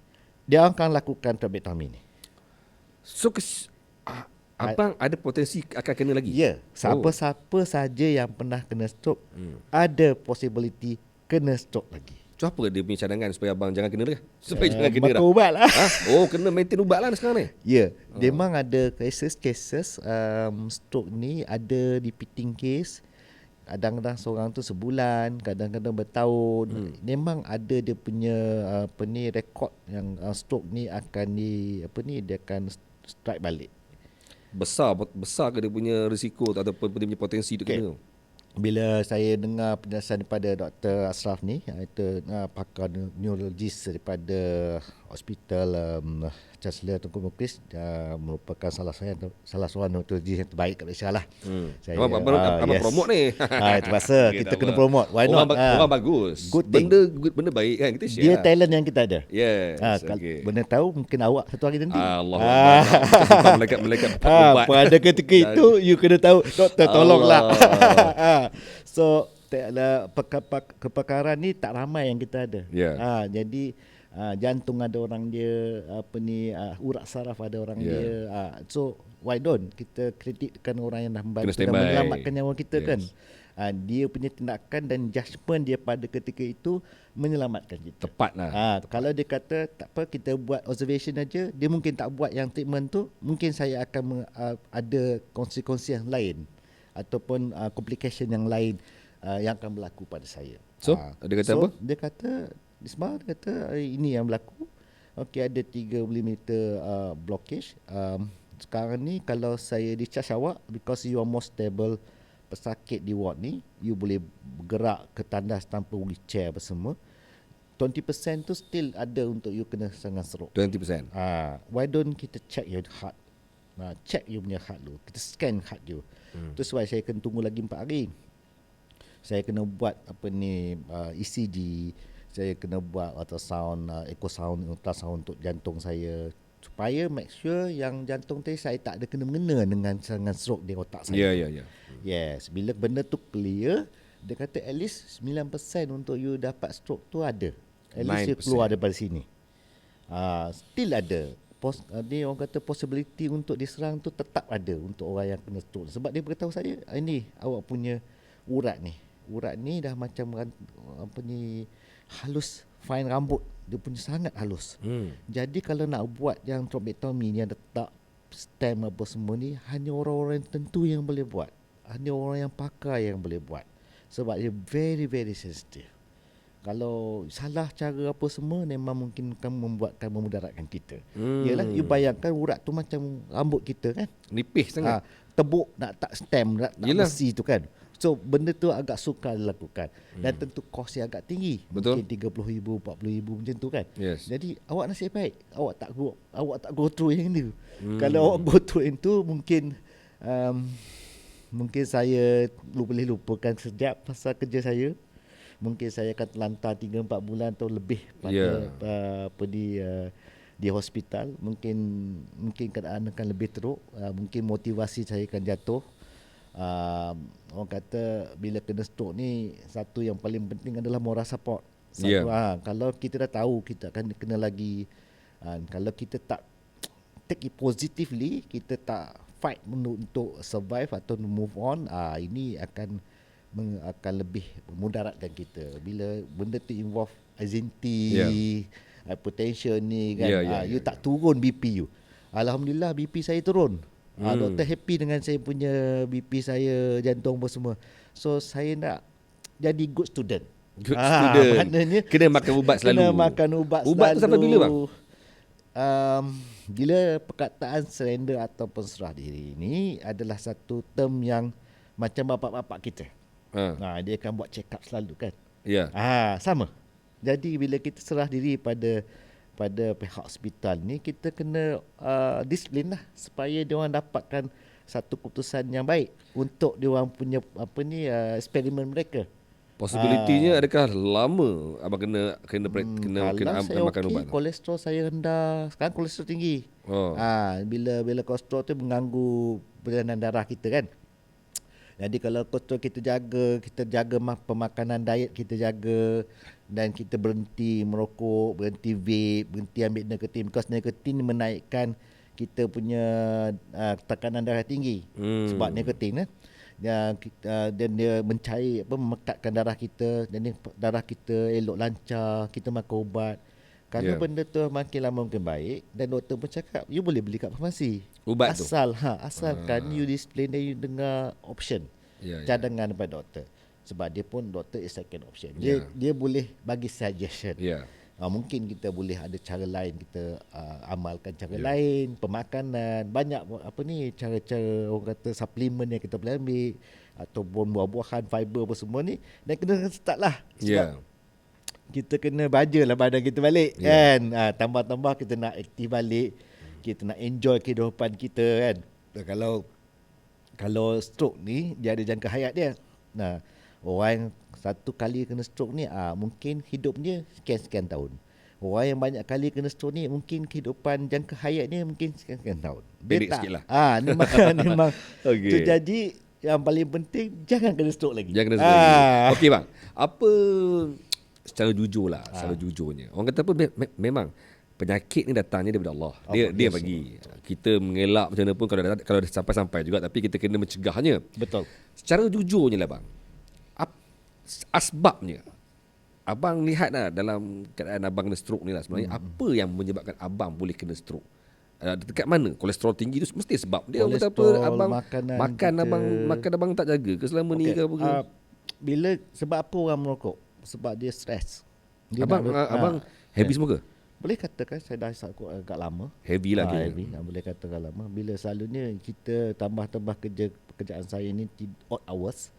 Dia akan lakukan thrombectomy ni. So abang ada potensi akan kena lagi? Ya, siapa saja yang pernah kena stroke, ada possibility kena stroke lagi. So apa dia punya cadangan supaya abang jangan kena dah? Supaya jangan kena dah. Ubat lah. Kena maintain ubat lah sekarang ni. Ya, memang ada cases stroke ni, ada repeating case. Kadang-kadang seorang tu sebulan, kadang-kadang bertahun. Memang ada dia punya rekod yang stroke ni akan dia akan strike balik. Besar ke dia punya risiko ataupun dia punya potensi untuk kena? Bila saya dengar penjelasan daripada Dr. Ashraf ni, iaitu pakar neurologis daripada Hospital Chancellor Tunku Mughriz, merupakan salah seorang neurologis yang terbaik kat Malaysia lah. Abang promote ni. Terpaksa kita kena promote. Why not? Orang bagus. Good benda baik kan, kita share. Dia talent yang kita ada. Yes. Benda tahu mungkin awak satu hari nanti. Allah. Malaikat pada ketika itu you kena tahu, doktor tolonglah. So kepakaran ni tak ramai yang kita ada. Jadi jantung ada orang dia, urat saraf ada orang dia. So why don't kita kreditkan orang yang dah membantu dan menyelamatkan nyawa kita, kan. Dia punya tindakan dan judgement dia pada ketika itu menyelamatkan kita. Tepat lah. Kalau dia kata tak apa, kita buat observation aja, dia mungkin tak buat yang treatment tu, mungkin saya akan ada konsekuensi yang lain ataupun complication yang lain yang akan berlaku pada saya. So, dia kata apa? Dia kata Ismail kata ini yang berlaku. Okey, ada 3 mm blockage. Sekarang ni kalau saya discharge awak, because you are more stable, pesakit di ward ni, you boleh bergerak ke tandas tanpa wheelchair apa semua, 20% tu still ada untuk you kena serangan stroke. 20%. Why don't kita check your heart? Check you punya heart dulu. Kita scan heart you. Tu sebab saya kena tunggu lagi 4 hari. Saya kena buat ECG, saya kena buat ultrasound, ultrasound untuk jantung saya, supaya make sure yang jantung tadi saya tak ada kena mengena dengan serangan stroke di otak saya. Ya. Yes, bila benda tu clear, dia kata at least 9% untuk you dapat stroke tu ada. At least you 9%. keluar daripada sini. Still ada. Dia orang kata possibility untuk diserang tu tetap ada untuk orang yang kena stroke. Sebab dia beritahu saya, ini awak punya urat ni dah macam halus, fine rambut. Dia punya sangat halus. Jadi kalau nak buat yang thrombectomy ni, yang letak stem apa semua ni, hanya orang-orang tertentu yang boleh buat. Hanya orang yang pakar yang boleh buat. Sebab dia very very sensitive. Kalau salah cara apa semua, memang mungkin akan memudaratkan kita. Yalah, you bayangkan urat tu macam rambut kita kan. Nipis sangat. Tebuk nak tak stem, nak besi tu kan. So benda tu agak sukar dilakukan. Dan tentu kos dia agak tinggi. Betul. Mungkin RM30,000, RM40,000 macam tu kan. Yes. Jadi awak nasib baik, awak tak go through yang tu. Kalau awak go through yang tu, mungkin saya boleh lupakan sekejap pasal kerja saya. Mungkin saya akan terlantar 3-4 bulan atau lebih pada di hospital. Mungkin keadaan akan lebih teruk. Mungkin motivasi saya akan jatuh. Orang kata bila kena stroke ni, satu yang paling penting adalah moral support. Kalau kita dah tahu kita akan kena lagi, kalau kita tak take it positively, kita tak fight untuk survive atau move on, ini akan lebih memudaratkan kita. Bila benda tu involve anxiety, hypertension ni kan, you tak turun BP you. Alhamdulillah BP saya turun. Doktor happy dengan saya punya BP saya, jantung apa semua. So saya nak jadi good student. Good student. Maknanya kena makan ubat selalu. Kena makan ubat selalu. Ubat tu sampai bila bang? Bila perkataan surrender ataupun serah diri ni adalah satu term yang macam bapak-bapak kita. Dia akan buat check up selalu kan. Sama. Jadi bila kita serah diri pada pihak hospital ni, kita kena disiplin lah supaya dia orang dapatkan satu keputusan yang baik untuk dia orang punya eksperimen mereka. Possibility-nya adakah lama abang kena makan ubat? Kolesterol saya rendah, sekarang kolesterol tinggi. Bila kolesterol tu mengganggu perjalanan darah kita kan. Jadi kalau kolesterol kita jaga pemakanan diet kita jaga, dan kita berhenti merokok, berhenti vape, berhenti ambil nikotin, because nikotin menaikkan kita punya tekanan darah tinggi. Sebab nikotin dan dia mencair memekatkan darah kita, dan darah kita elok lancar, kita makan ubat. Kalau benda tu makin lama makin baik, dan doktor pun cakap you boleh beli kat farmasi ubat asalkan you disiplin dan you dengar option cadangan daripada doktor. Sebab dia pun doktor is second option. Dia boleh bagi suggestion. Mungkin kita boleh ada cara lain, kita amalkan cara lain, pemakanan, banyak cara-cara orang kata suplemen yang kita boleh ambil, ataupun buah-buahan, fiber apa semua ni, dan kena start lah. Sebab kita kena bajalah badan kita balik kan. Tambah-tambah kita nak aktif balik, kita nak enjoy kehidupan kita kan. Kalau stroke ni dia ada jangka hayat dia. Orang yang satu kali kena stroke ni mungkin hidupnya sekian-sekian tahun. Orang yang banyak kali kena stroke ni mungkin kehidupan jangka hayatnya mungkin sekian-sekian tahun. Pendek sikit lah. Memang tu. Jadi yang paling penting jangan kena stroke lagi. Jangan kena stroke lagi. Okey bang, apa secara jujur lah, secara jujurnya, orang kata apa, memang penyakit ni datangnya daripada Allah. Dia bagi. Kita mengelak macam mana pun kalau dah sampai juga, tapi kita kena mencegahnya. Betul. Secara jujurnya lah bang, asbabnya. Abang lihat lah dalam keadaan abang kena stroke ni lah sebenarnya apa yang menyebabkan abang boleh kena stroke? Dekat mana? Kolesterol tinggi tu mesti sebab dia Kolesterol, betapa abang makanan makan kita. makan abang tak jaga ke selama ni ke apa ke? Bila sebab apa orang merokok? Sebab dia stres. Dia Abang heavy semua ke? boleh katakan saya dah hisap rokok agak lama. Heavy lah kira. Heavy, boleh katakan lama. Bila selalunya kita tambah-tambah pekerjaan saya ni odd hours.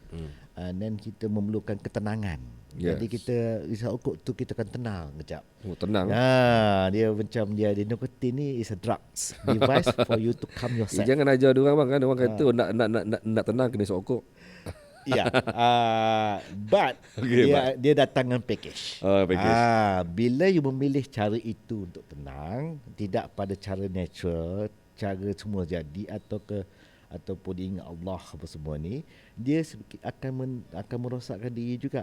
And then kita memerlukan ketenangan. Yes. Jadi kita hisap rokok tu kita akan tenang kejap. Oh, tenang. Dia macam dia nikotin ni is a drugs device for you to calm yourself. Jangan ajar dia orang bang kan orang kata nak tenang kena isap rokok. Ya, but Okay, dia datang dengan package. Package. Bila you memilih cara itu untuk tenang, tidak pada cara natural, cara semua jadi ataupun ingat Allah apa semua ni, dia akan merosakkan diri juga.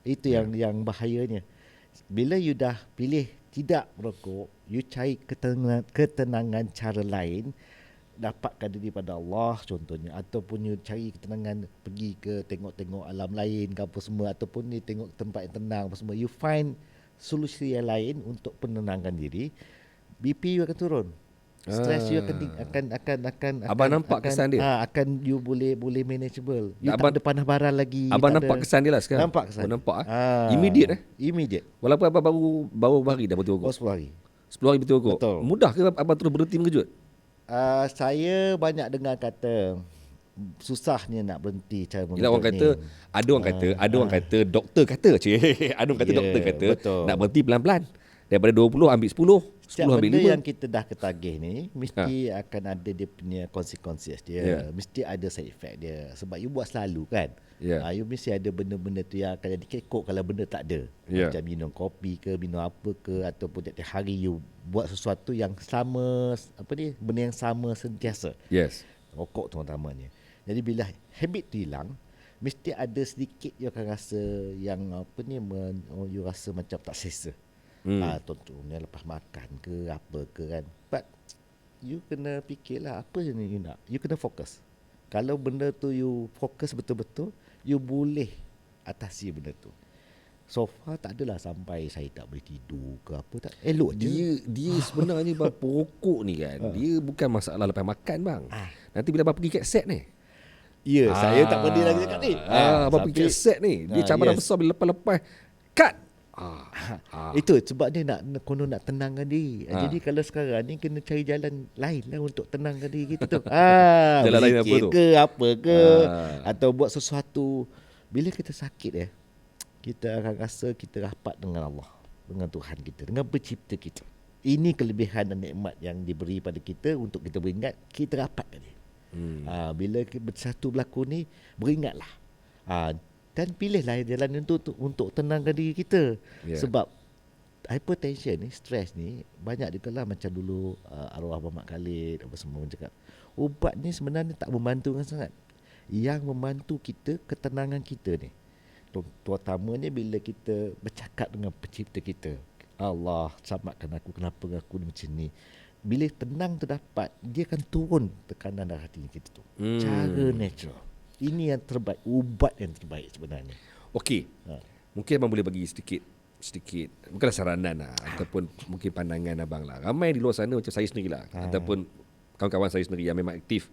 Itu yang bahayanya. Bila you dah pilih tidak merokok, you cari ketenangan cara lain, dapatkan daripada Allah contohnya, ataupun you cari ketenangan pergi ke tengok-tengok alam lain ke apa semua, ataupun you tengok tempat yang tenang apa semua, you find solusi yang lain untuk penenangkan diri, BP you akan turun, stres you akan Abang nampak kesan dia? Akan you boleh manageable. You Abang, tak ada panah bara lagi. Abang nampak kesan dia lah sekarang? Nampak kesan. Nampak Immediate Immediate. Walaupun abang baru hari dah betul rokok. 10 hari. 10 hari betul rokok. Betul. Mudah ke abang terus berhenti mengejut? Saya banyak dengar kata susahnya nak berhenti cara mengejut. Orang kata ni. ada orang kata doktor kata ada orang kata doktor kata betul. nak berhenti pelan-pelan. Daripada 20 ambil 10, 10 Setiap ambil benda 5. yang kita dah ketagih ni mesti akan ada dia punya consequences dia. Mesti ada side effect dia. Sebab you buat selalu kan. You mesti ada benda-benda tu yang akan jadi kekok kalau benda tak ada. Macam minum kopi ke, minum apa ke, ataupun tiap hari you buat sesuatu yang sama, benda yang sama sentiasa. Yes. Rokok terutamanya. Jadi bila habit tu hilang, mesti ada sedikit you akan rasa yang you rasa macam tak selesa. Contohnya lepas makan ke apa ke kan. But you kena fikirlah apa yang you nak. You kena fokus. Kalau benda tu you fokus betul-betul, you boleh atasi benda tu. So far tak adalah sampai saya tak boleh tidur ke apa, tak. Elok je. Dia sebenarnya bang perokok ni kan, dia bukan masalah lepas makan bang. Nanti bila abang pergi kat set ni. Ya, saya tak berhenti lagi cakap ni. Abang pergi kat set ni, dia cabaran besar bila lepas-lepas cut. Itu sebab dia nak tenangkan diri. Jadi kalau sekarang ni kena cari jalan lain lah untuk tenangkan diri kita tu. Jalan lain apa tu? Apa ke atau buat sesuatu. Bila kita sakit kita akan rasa kita rapat dengan Allah, dengan Tuhan kita, dengan pencipta kita. Ini kelebihan dan nikmat yang diberi pada kita untuk kita beringat kita rapat dengan dia. Bila satu berlaku ni, beringatlah. Dan pilihlah jalan untuk tenangkan diri kita. Sebab hypertension ni, stres ni, banyak juga lah macam dulu arwah Muhammad Khalid apa semua cakap, ubat ni sebenarnya tak membantu sangat. Yang membantu kita ketenangan kita ni, terutamanya bila kita bercakap dengan pencipta kita, Allah selamatkan aku, kenapa aku ni macam ni. Bila tenang tu dapat, dia akan turun tekanan darah hati kita tu. Cara natural. Ini yang terbaik, ubat yang terbaik sebenarnya. Okey. Mungkin abang boleh bagi sedikit bukanlah saranan lah, ataupun mungkin pandangan abang lah. Ramai di luar sana macam saya sendirilah, ataupun kawan-kawan saya sendiri yang memang aktif.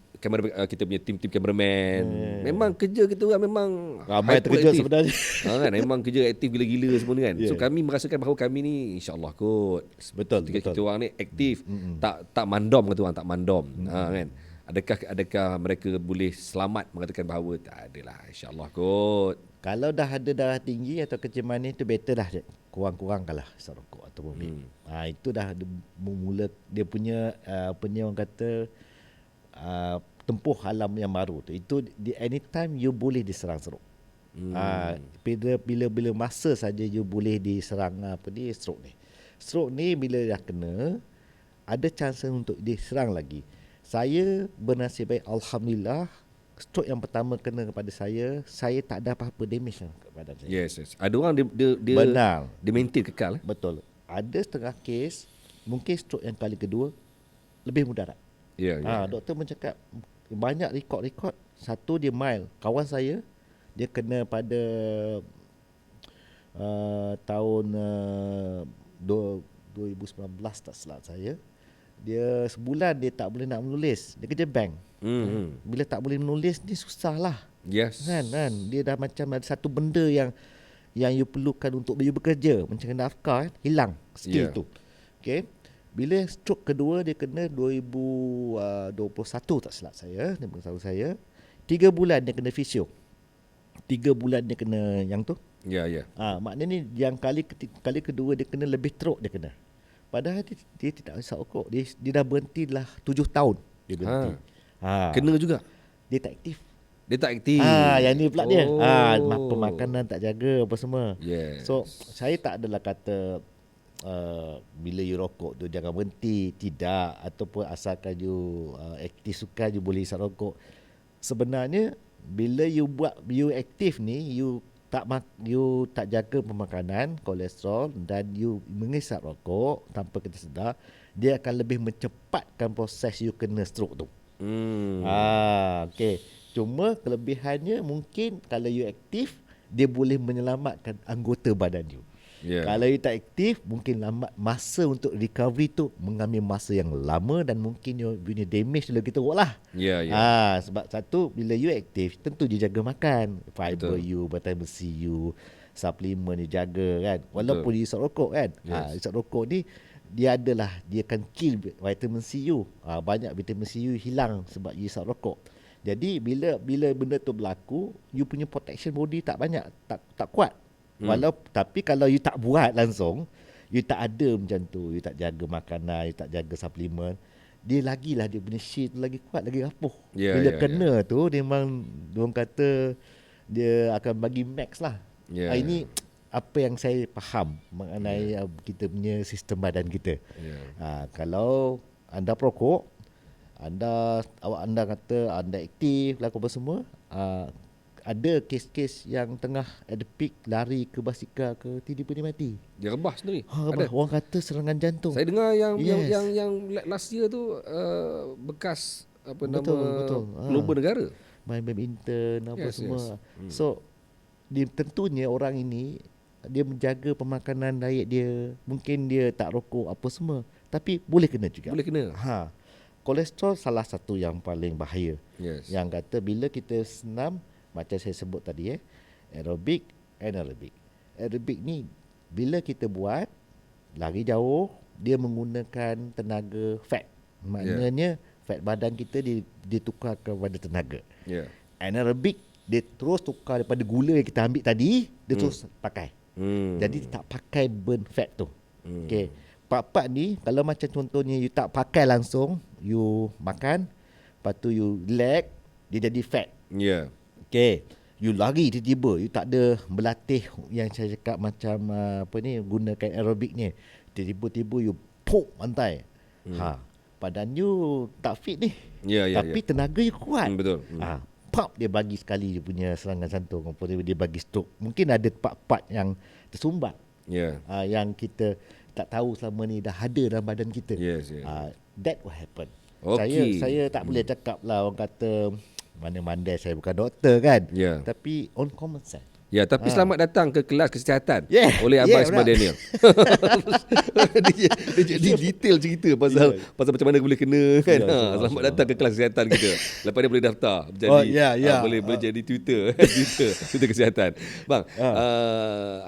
Kita punya tim kameraman. Memang kerja kita orang memang ramai terkejut sebenarnya. Kan, memang kerja aktif gila-gila semua ni kan. So kami merasakan bahawa kami ni insya-Allah kot. Betul. Kita orang ni aktif. Tak mandom kata orang, tak mandom. Kan. Adakah mereka boleh selamat mengatakan bahawa tak adalah, insya-Allah kot. Kalau dah ada darah tinggi atau kencing manis tu better dah kurang-kurangkanlah hisap rokok atau vape. Itu dah mula dia punya orang kata tempuh alam yang baru tu. Itu anytime you boleh diserang stroke. Bila masa saja you boleh diserang stroke ni. Stroke ni bila dah kena, ada chance untuk diserang lagi. Saya bernasib baik, alhamdulillah, stroke yang pertama kena kepada saya tak ada apa-apa damage kepada saya. Yes. Ada orang dia benar, dia maintain kekal. Betul. Ada setengah kes mungkin stroke yang kali kedua lebih mudarat. Doktor mencakap banyak rekod. Satu dia mild. Kawan saya Dia kena pada tahun 2019 tak silap saya. Dia sebulan dia tak boleh nak menulis. Dia kerja bank. Bila tak boleh menulis ni susah lah. Yes. Kan. Dia dah macam ada satu benda yang you perlukan untuk you bekerja, macam nafkah kan, hilang skill tu. Okay. Bila stroke kedua dia kena 2021 tak silap saya, 3 bulan dia kena fisio. 3 bulan dia kena yang tu. Ya. Maknanya yang kali kedua dia kena lebih teruk dia kena. Padahal dia tidak hisap rokok. Dia dah berhenti lah 7 tahun dia berhenti. Kena juga. Dia tak aktif. Yang ni pula dia. Pemakanan tak jaga apa semua. Yes. So saya tak adalah kata bila you rokok tu jangan berhenti, tidak, ataupun asalkan you aktif sukan you boleh hisap rokok. Sebenarnya bila you aktif ni, you tak jaga pemakanan, kolesterol, dan you menghisap rokok tanpa kita sedar, dia akan lebih mencepatkan proses you kena stroke tu. Okay. Cuma kelebihannya mungkin kalau you aktif, dia boleh menyelamatkan anggota badan you. Kalau you tak aktif, mungkin masa untuk recovery tu mengambil masa yang lama, dan mungkin you punya damage tu lagi teruk lah. Sebab satu, bila you aktif, tentu you jaga makan, fiber you, vitamin C you, suplemen you jaga kan. Walaupun you isap rokok kan. Isap rokok ni dia akan kill vitamin C you. Banyak vitamin C you hilang sebab you isap rokok. Jadi bila benda tu berlaku, you punya protection body tak banyak, tak kuat. Tapi kalau you tak buat langsung, you tak ada macam tu, you tak jaga makanan, you tak jaga suplemen, dia punya shield tu lagi kuat, lagi rapuh. Bila kena tu, dia memang diorang kata dia akan bagi max lah. Ini apa yang saya faham mengenai kita punya sistem badan kita. Kalau anda perokok, anda kata anda aktif lakukan apa semua, ada kes-kes yang tengah at the peak lari ke basikal ke, tiba-tiba dia mati. Dia rebah sendiri. Orang kata serangan jantung. Saya dengar yang last year tu bekas betul. pelumba negara. Main badminton semua. So tentunya orang ini dia menjaga pemakanan diet dia. Mungkin dia tak rokok apa semua, tapi boleh kena juga. Boleh kena. Kolesterol salah satu yang paling bahaya. Yang kata bila kita senam, macam saya sebut tadi aerobik, anaerobik. Aerobik ni bila kita buat lari jauh, dia menggunakan tenaga fat. Maknanya fat badan kita ditukar kepada tenaga. Anaerobik dia terus tukar daripada gula yang kita ambil tadi, dia terus pakai. Jadi tak pakai burn fat tu. Okay. Part-part ni kalau macam contohnya you tak pakai langsung, you makan, lepas tu you relax, dia jadi fat. Okay, you lari tiba-tiba, you tak ada berlatih yang saya cakap macam gunakan aerobik ni. Tiba-tiba you pop pantai. Badan you tak fit ni. Tapi tenaga you kuat. Betul. Pop dia bagi sekali dia punya serangan jantung, dia bagi stroke. Mungkin ada part-part yang tersumbat. Yang kita tak tahu selama ni dah ada dalam badan kita. That will happen. Saya tak boleh cakap lah, orang kata mana-mana, saya bukan doktor kan. Tapi on common sense. Tapi selamat datang ke kelas kesihatan oleh Abang Ismail Daniel. dia jadi detail cerita pasal macam mana boleh kena kan. Selamat datang ke kelas kesihatan kita. Lepas dia boleh daftar boleh jadi Twitter kesihatan. Bang,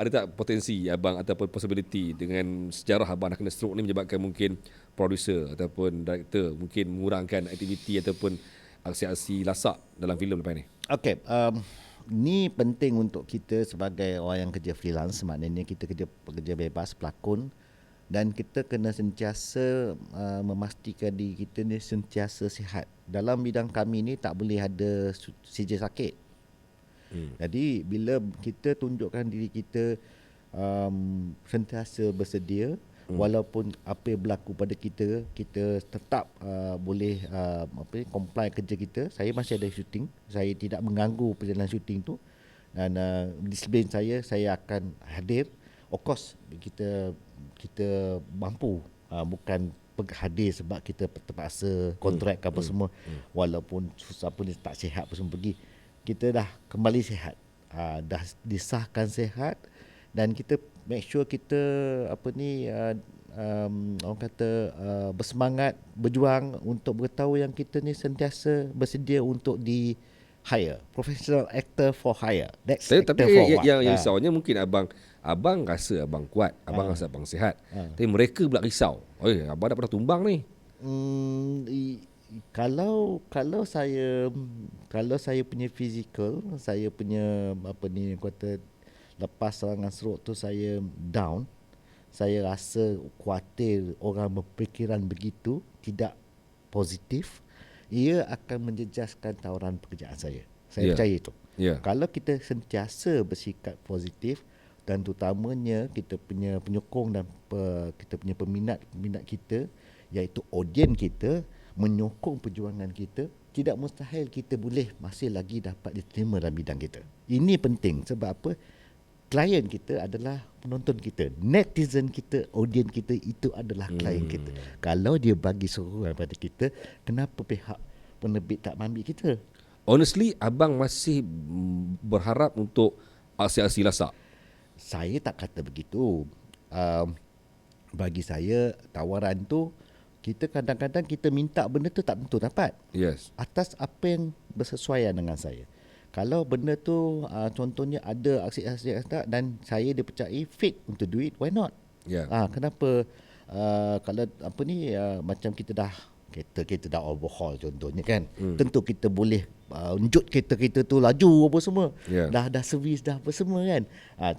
ada tak potensi abang ataupun possibility dengan sejarah abang nak kena stroke ni menyebabkan mungkin producer ataupun director mungkin mengurangkan aktiviti ataupun aksi-aksi lasak dalam filem lepas ni? Okay, ni penting untuk kita sebagai orang yang kerja freelance. Maknanya kita kerja bebas, pelakon, dan kita kena sentiasa memastikan diri kita ni sentiasa sihat. Dalam bidang kami ni tak boleh ada sijil sakit. Jadi bila kita tunjukkan diri kita sentiasa bersedia, walaupun apa yang berlaku pada kita, kita tetap boleh comply kerja kita. Saya masih ada syuting, saya tidak mengganggu perjalanan syuting tu, dan disiplin saya akan hadir. Of course kita mampu, bukan hadir sebab kita terpaksa kontrak apa semua. Walaupun susah pun tak sihat pun semua pergi, kita dah kembali sihat. dah disahkan sihat, dan kita make sure kita orang kata bersemangat berjuang untuk beritahu yang kita ni sentiasa bersedia untuk di hire, professional actor for hire. That's Tapi actor for what? yang risaunya mungkin abang rasa abang kuat, abang rasa abang sihat. Tapi mereka pula risau. Oi, abang dah pernah tumbang ni. Kalau saya punya fizikal, saya punya kata lepas serangan stroke tu saya down, saya rasa khuatir orang berfikiran begitu tidak positif, ia akan menjejaskan tawaran pekerjaan saya. Saya percaya itu. Kalau kita sentiasa bersikap positif, dan terutamanya kita punya penyokong dan kita punya peminat kita, iaitu audien kita, menyokong perjuangan kita, tidak mustahil kita boleh masih lagi dapat diterima dalam bidang kita. Ini penting sebab apa? Klien kita adalah penonton kita, netizen kita, audien kita itu adalah klien kita. Kalau dia bagi sokongan pada kita, kenapa pihak penerbit tak ambil kita? Honestly, abang masih berharap untuk aksi-aksi lasak? Saya tak kata begitu. Bagi saya, tawaran tu, kita kadang-kadang kita minta benda tu tak tentu dapat. Yes. Atas apa yang bersesuaian dengan saya. Kalau benda tu contohnya ada aksi-aksi dan saya dipercayai fit untuk do it, why not? Kenapa kalau macam kita dah overhaul contohnya kan, tentu kita boleh unjuk kereta tu laju apa semua, dah servis dah apa semua kan.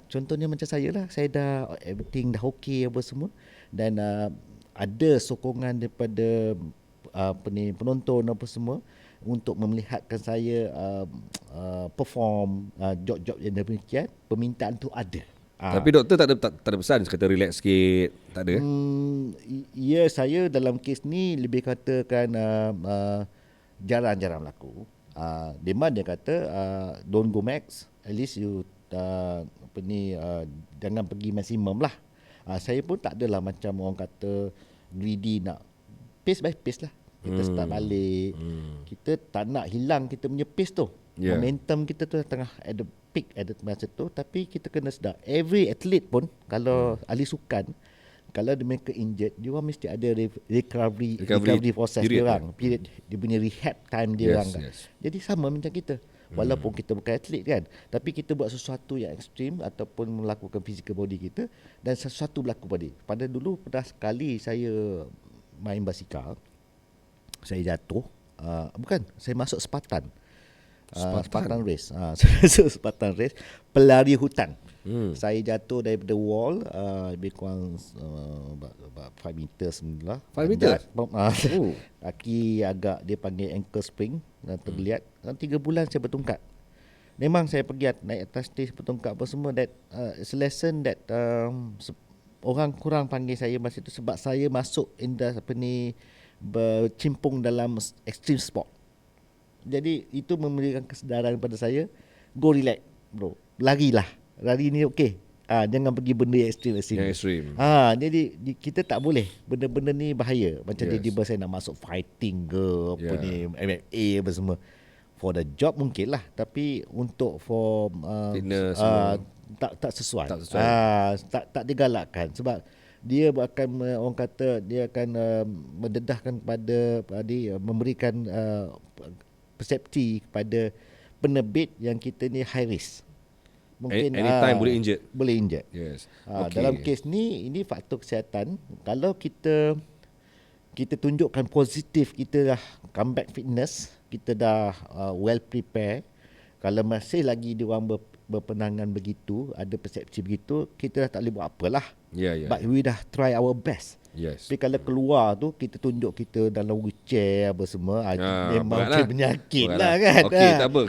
Contohnya macam saya lah, saya dah everything dah okey apa semua, dan ada sokongan daripada penonton apa semua untuk melihatkan saya perform job-job yang demikian. Permintaan tu ada. Tapi doktor tak ada pesan kata relax sikit, tak ada? Ya, saya dalam kes ni lebih katakan jarang-jarang berlaku. Demand dia kata don't go max, at least you jangan pergi maksimum lah. Saya pun tak adalah macam orang kata greedy, nak pace by pace lah. Kita start balik. Kita tak nak hilang kita punya pace tu. Momentum kita tu tengah at the peak at the masa tu. Tapi kita kena sedar, every athlete pun, kalau ahli sukan, kalau mereka injured, dia orang mesti ada recovery process dia orang, period dia punya rehab time dia orang kan. Jadi sama macam kita. Walaupun kita bukan atlet kan, tapi kita buat sesuatu yang ekstrim ataupun melakukan physical body kita, dan sesuatu berlaku pada dulu pernah sekali saya main basikal, saya jatuh, saya masuk Spartan race. Saya masuk Spartan race, pelari hutan. Saya jatuh daripada wall, lebih kurang about 5 meters lah. 5 meters? Kaki agak dia panggil ankle spring, tergeliat. 3 bulan saya bertungkat. Memang saya pergi naik atas stage bertungkat apa semua. That it's a lesson that orang kurang panggil saya masa itu, sebab saya masuk bercimpung dalam extreme sport. Jadi itu memberikan kesedaran pada saya, go relax bro, larilah, lari ni okey, jangan pergi benda yang ekstrim. Jadi kita tak boleh, benda-benda ni bahaya. Macam tiba-tiba saya nak masuk fighting ke MMA apa semua. For the job mungkin lah, tapi untuk for fitness tak sesuai. Tak digalakkan, sebab dia akan orang kata dia akan mendedahkan kepada memberikan persepsi kepada penerbit yang kita ni high risk. Mungkin anytime boleh injured. Yes. Dalam kes ni, ini faktor kesihatan. Kalau kita tunjukkan positif, kita dah comeback fitness, kita dah well prepare. Kalau masih lagi diorang berpenangan begitu, ada persepsi begitu, kita dah tak boleh buat apalah. But we dah try our best. Tapi kalau keluar tu, kita tunjuk kita dalam wheelchair apa semua, memang penyakit lah kan. Okey, tak apa.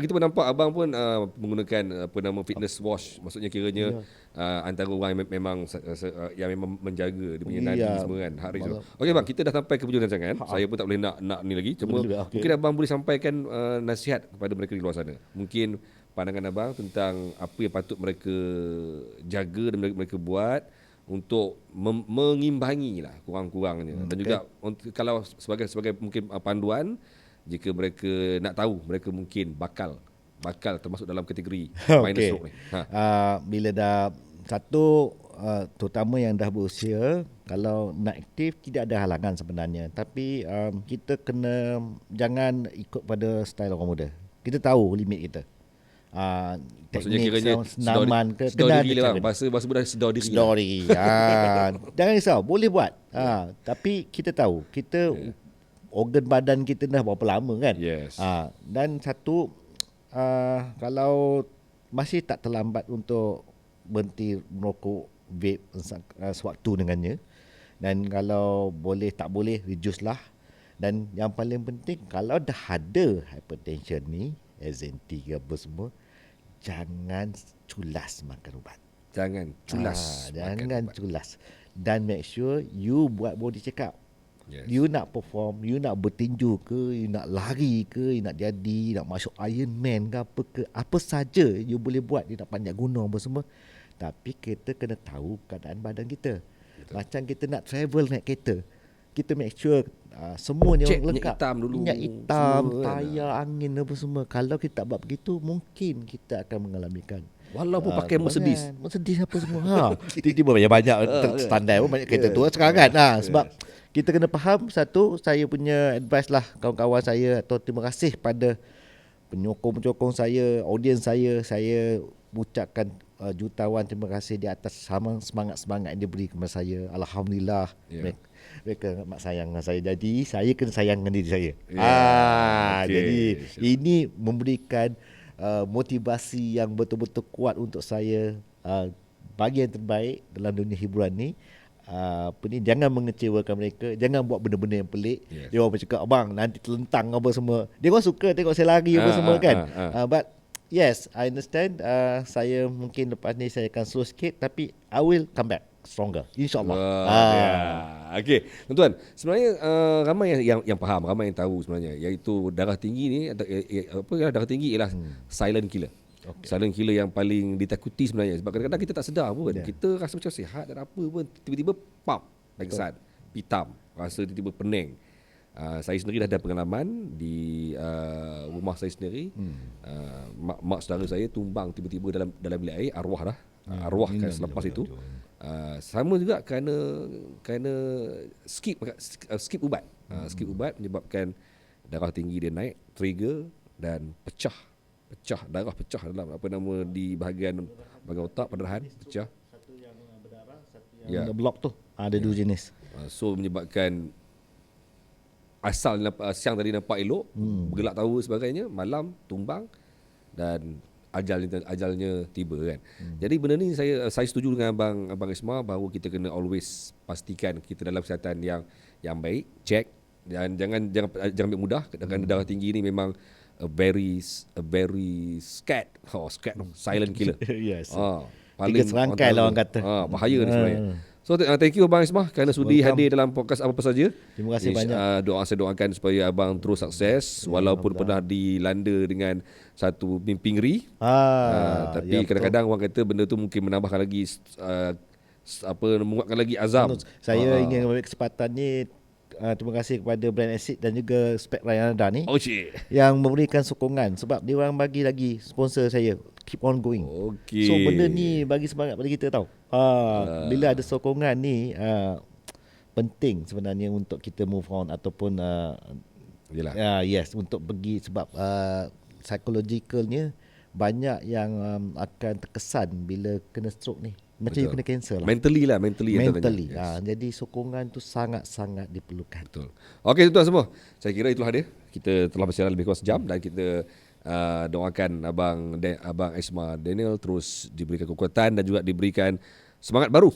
Kita pun nampak abang pun menggunakan nama fitness wash. Maksudnya kiranya antara orang yang memang menjaga dia punya nadi semua kan. Okey bang, kita dah sampai ke penjuru rancangan. Saya pun tak boleh nak ni lagi. Cuma mungkin abang boleh sampaikan nasihat kepada mereka di luar sana. Mungkin pandangan abang tentang apa yang patut mereka jaga dan mereka buat untuk mengimbangi lah kurang-kurangnya. Dan juga kalau sebagai mungkin panduan, jika mereka nak tahu mereka mungkin bakal bakal termasuk dalam kategori minor Okey. stroke ni? Bila dah satu, terutama yang dah berusia, kalau nak aktif tidak ada halangan sebenarnya. Tapi kita kena jangan ikut pada style orang muda. Kita tahu limit kita. Maksudnya Teknik kiranya senaman ke sedar kena diri ada lah. cara. Bahasa mudah sedar diri lah. Sedar diri. Jangan risau, boleh buat. Tapi kita tahu, kita organ badan kita dah berapa lama kan. Yes. Dan satu, kalau masih tak terlambat untuk berhenti merokok vape sewaktu dengannya, dan kalau boleh tak boleh reduce lah. Dan yang paling penting, kalau dah ada hypertension ni, SNT ke apa semua, jangan culas makan ubat. Jangan culas. Jangan culas. Dan make sure you buat body check up. Yes. You nak perform, you nak bertinju ke, you nak lari ke, you nak nak masuk Iron Man ke apa saja you boleh buat, you nak panjat gunung apa semua. Tapi kita kena tahu keadaan badan kita. Betul. Macam kita nak travel naik kereta, kita make sure semuanya Check lengkap. minyak hitam dulu. Minyak hitam, Semua kan. tayar, angin apa semua. Kalau kita tak buat begitu, mungkin kita akan mengalamikan. Walaupun pakai Mercedes. Mercedes apa semua. Tiba-tiba banyak-banyak standar pun banyak kereta tua sekarang kan. Sebab kita kena faham, satu, saya punya advice lah kawan-kawan saya, atau terima kasih pada penyokong-penyokong saya, audiens saya ucapkan jutawan terima kasih di atas sama semangat-semangat yang dia beri kepada saya. Alhamdulillah. Mereka amat sayang dengan saya. Jadi saya kena sayangkan diri saya. Okay. Jadi ini memberikan motivasi yang betul-betul kuat untuk saya bagi yang terbaik dalam dunia hiburan ni. Jangan mengecewakan mereka, jangan buat benda-benda yang pelik. Dia orang cakap, abang nanti terlentang apa semua. Dia orang suka tengok saya lari apa semua kan. But yes, I understand. Saya mungkin lepas ni saya akan slow sikit, tapi I will come back stronger, InsyaAllah. Okey, tuan-tuan, sebenarnya ramai yang faham, ramai yang tahu sebenarnya, iaitu darah tinggi ni darah tinggi ialah silent killer. Silent killer yang paling ditakuti sebenarnya, sebab kadang-kadang kita tak sedar pun. Kita rasa macam sihat dan apa pun, tiba-tiba pam, pingsan, pitam, rasa tiba-tiba pening. Saya sendiri dah ada pengalaman di rumah saya sendiri. Mak saudara saya tumbang tiba-tiba dalam bilik air, arwah dah. Arwah kan selepas itu. Sama juga kerana skip ubat. Skip ubat menyebabkan darah tinggi dia naik, trigger dan pecah darah dalam di bahagian otak, perdarahan pecah. Satu yang berdarah, satu yang blok tu. Ada dua jenis. So menyebabkan asal siang tadi nampak elok, bergelak tahu sebagainya, malam tumbang dan ajalnya tiba kan. Jadi benda ni saya setuju dengan abang Isma bahawa kita kena always pastikan kita dalam kesihatan yang baik, check, dan jangan ambil mudah kerana darah tinggi ni memang a very scared silent killer. Yes. Paling serangkai lah orang kata. Bahaya ni sebenarnya. So thank you Abang Ismah kerana sudi hadir dalam podcast apa saja. Terima kasih banyak. Saya doakan supaya abang terus sukses walaupun pernah dilanda dengan satu mimpi ngeri. Tapi kadang-kadang orang kata benda tu mungkin menambahkan lagi menguatkan lagi azam. Saya ingin mengambil kesempatan ni, terima kasih kepada Brand Acid dan juga Spec Ryanada ni yang memberikan sokongan, sebab dia orang bagi lagi sponsor saya keep on going. So benda ni bagi semangat pada kita tau. Bila ada sokongan ni penting sebenarnya untuk kita move on ataupun yes, untuk pergi, sebab psychologicalnya banyak yang akan terkesan bila kena stroke ni. Macam you kena cancer lah. Mentally. Yes. Jadi sokongan tu sangat-sangat diperlukan. Betul. Okey tuan-tuan semua, saya kira itulah dia. Kita telah bersiaran lebih kurang sejam dan kita doakan Abang Isma Daniel terus diberikan kekuatan dan juga diberikan semangat baru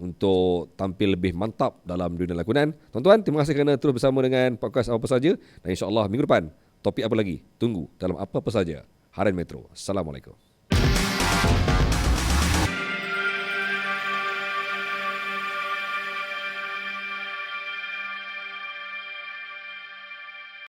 untuk tampil lebih mantap dalam dunia lakonan. Tuan-tuan, terima kasih kerana terus bersama dengan podcast Apa Saja, dan insya-Allah minggu depan topik apa lagi? Tunggu dalam Apa-Apa Saja Harian Metro. Assalamualaikum.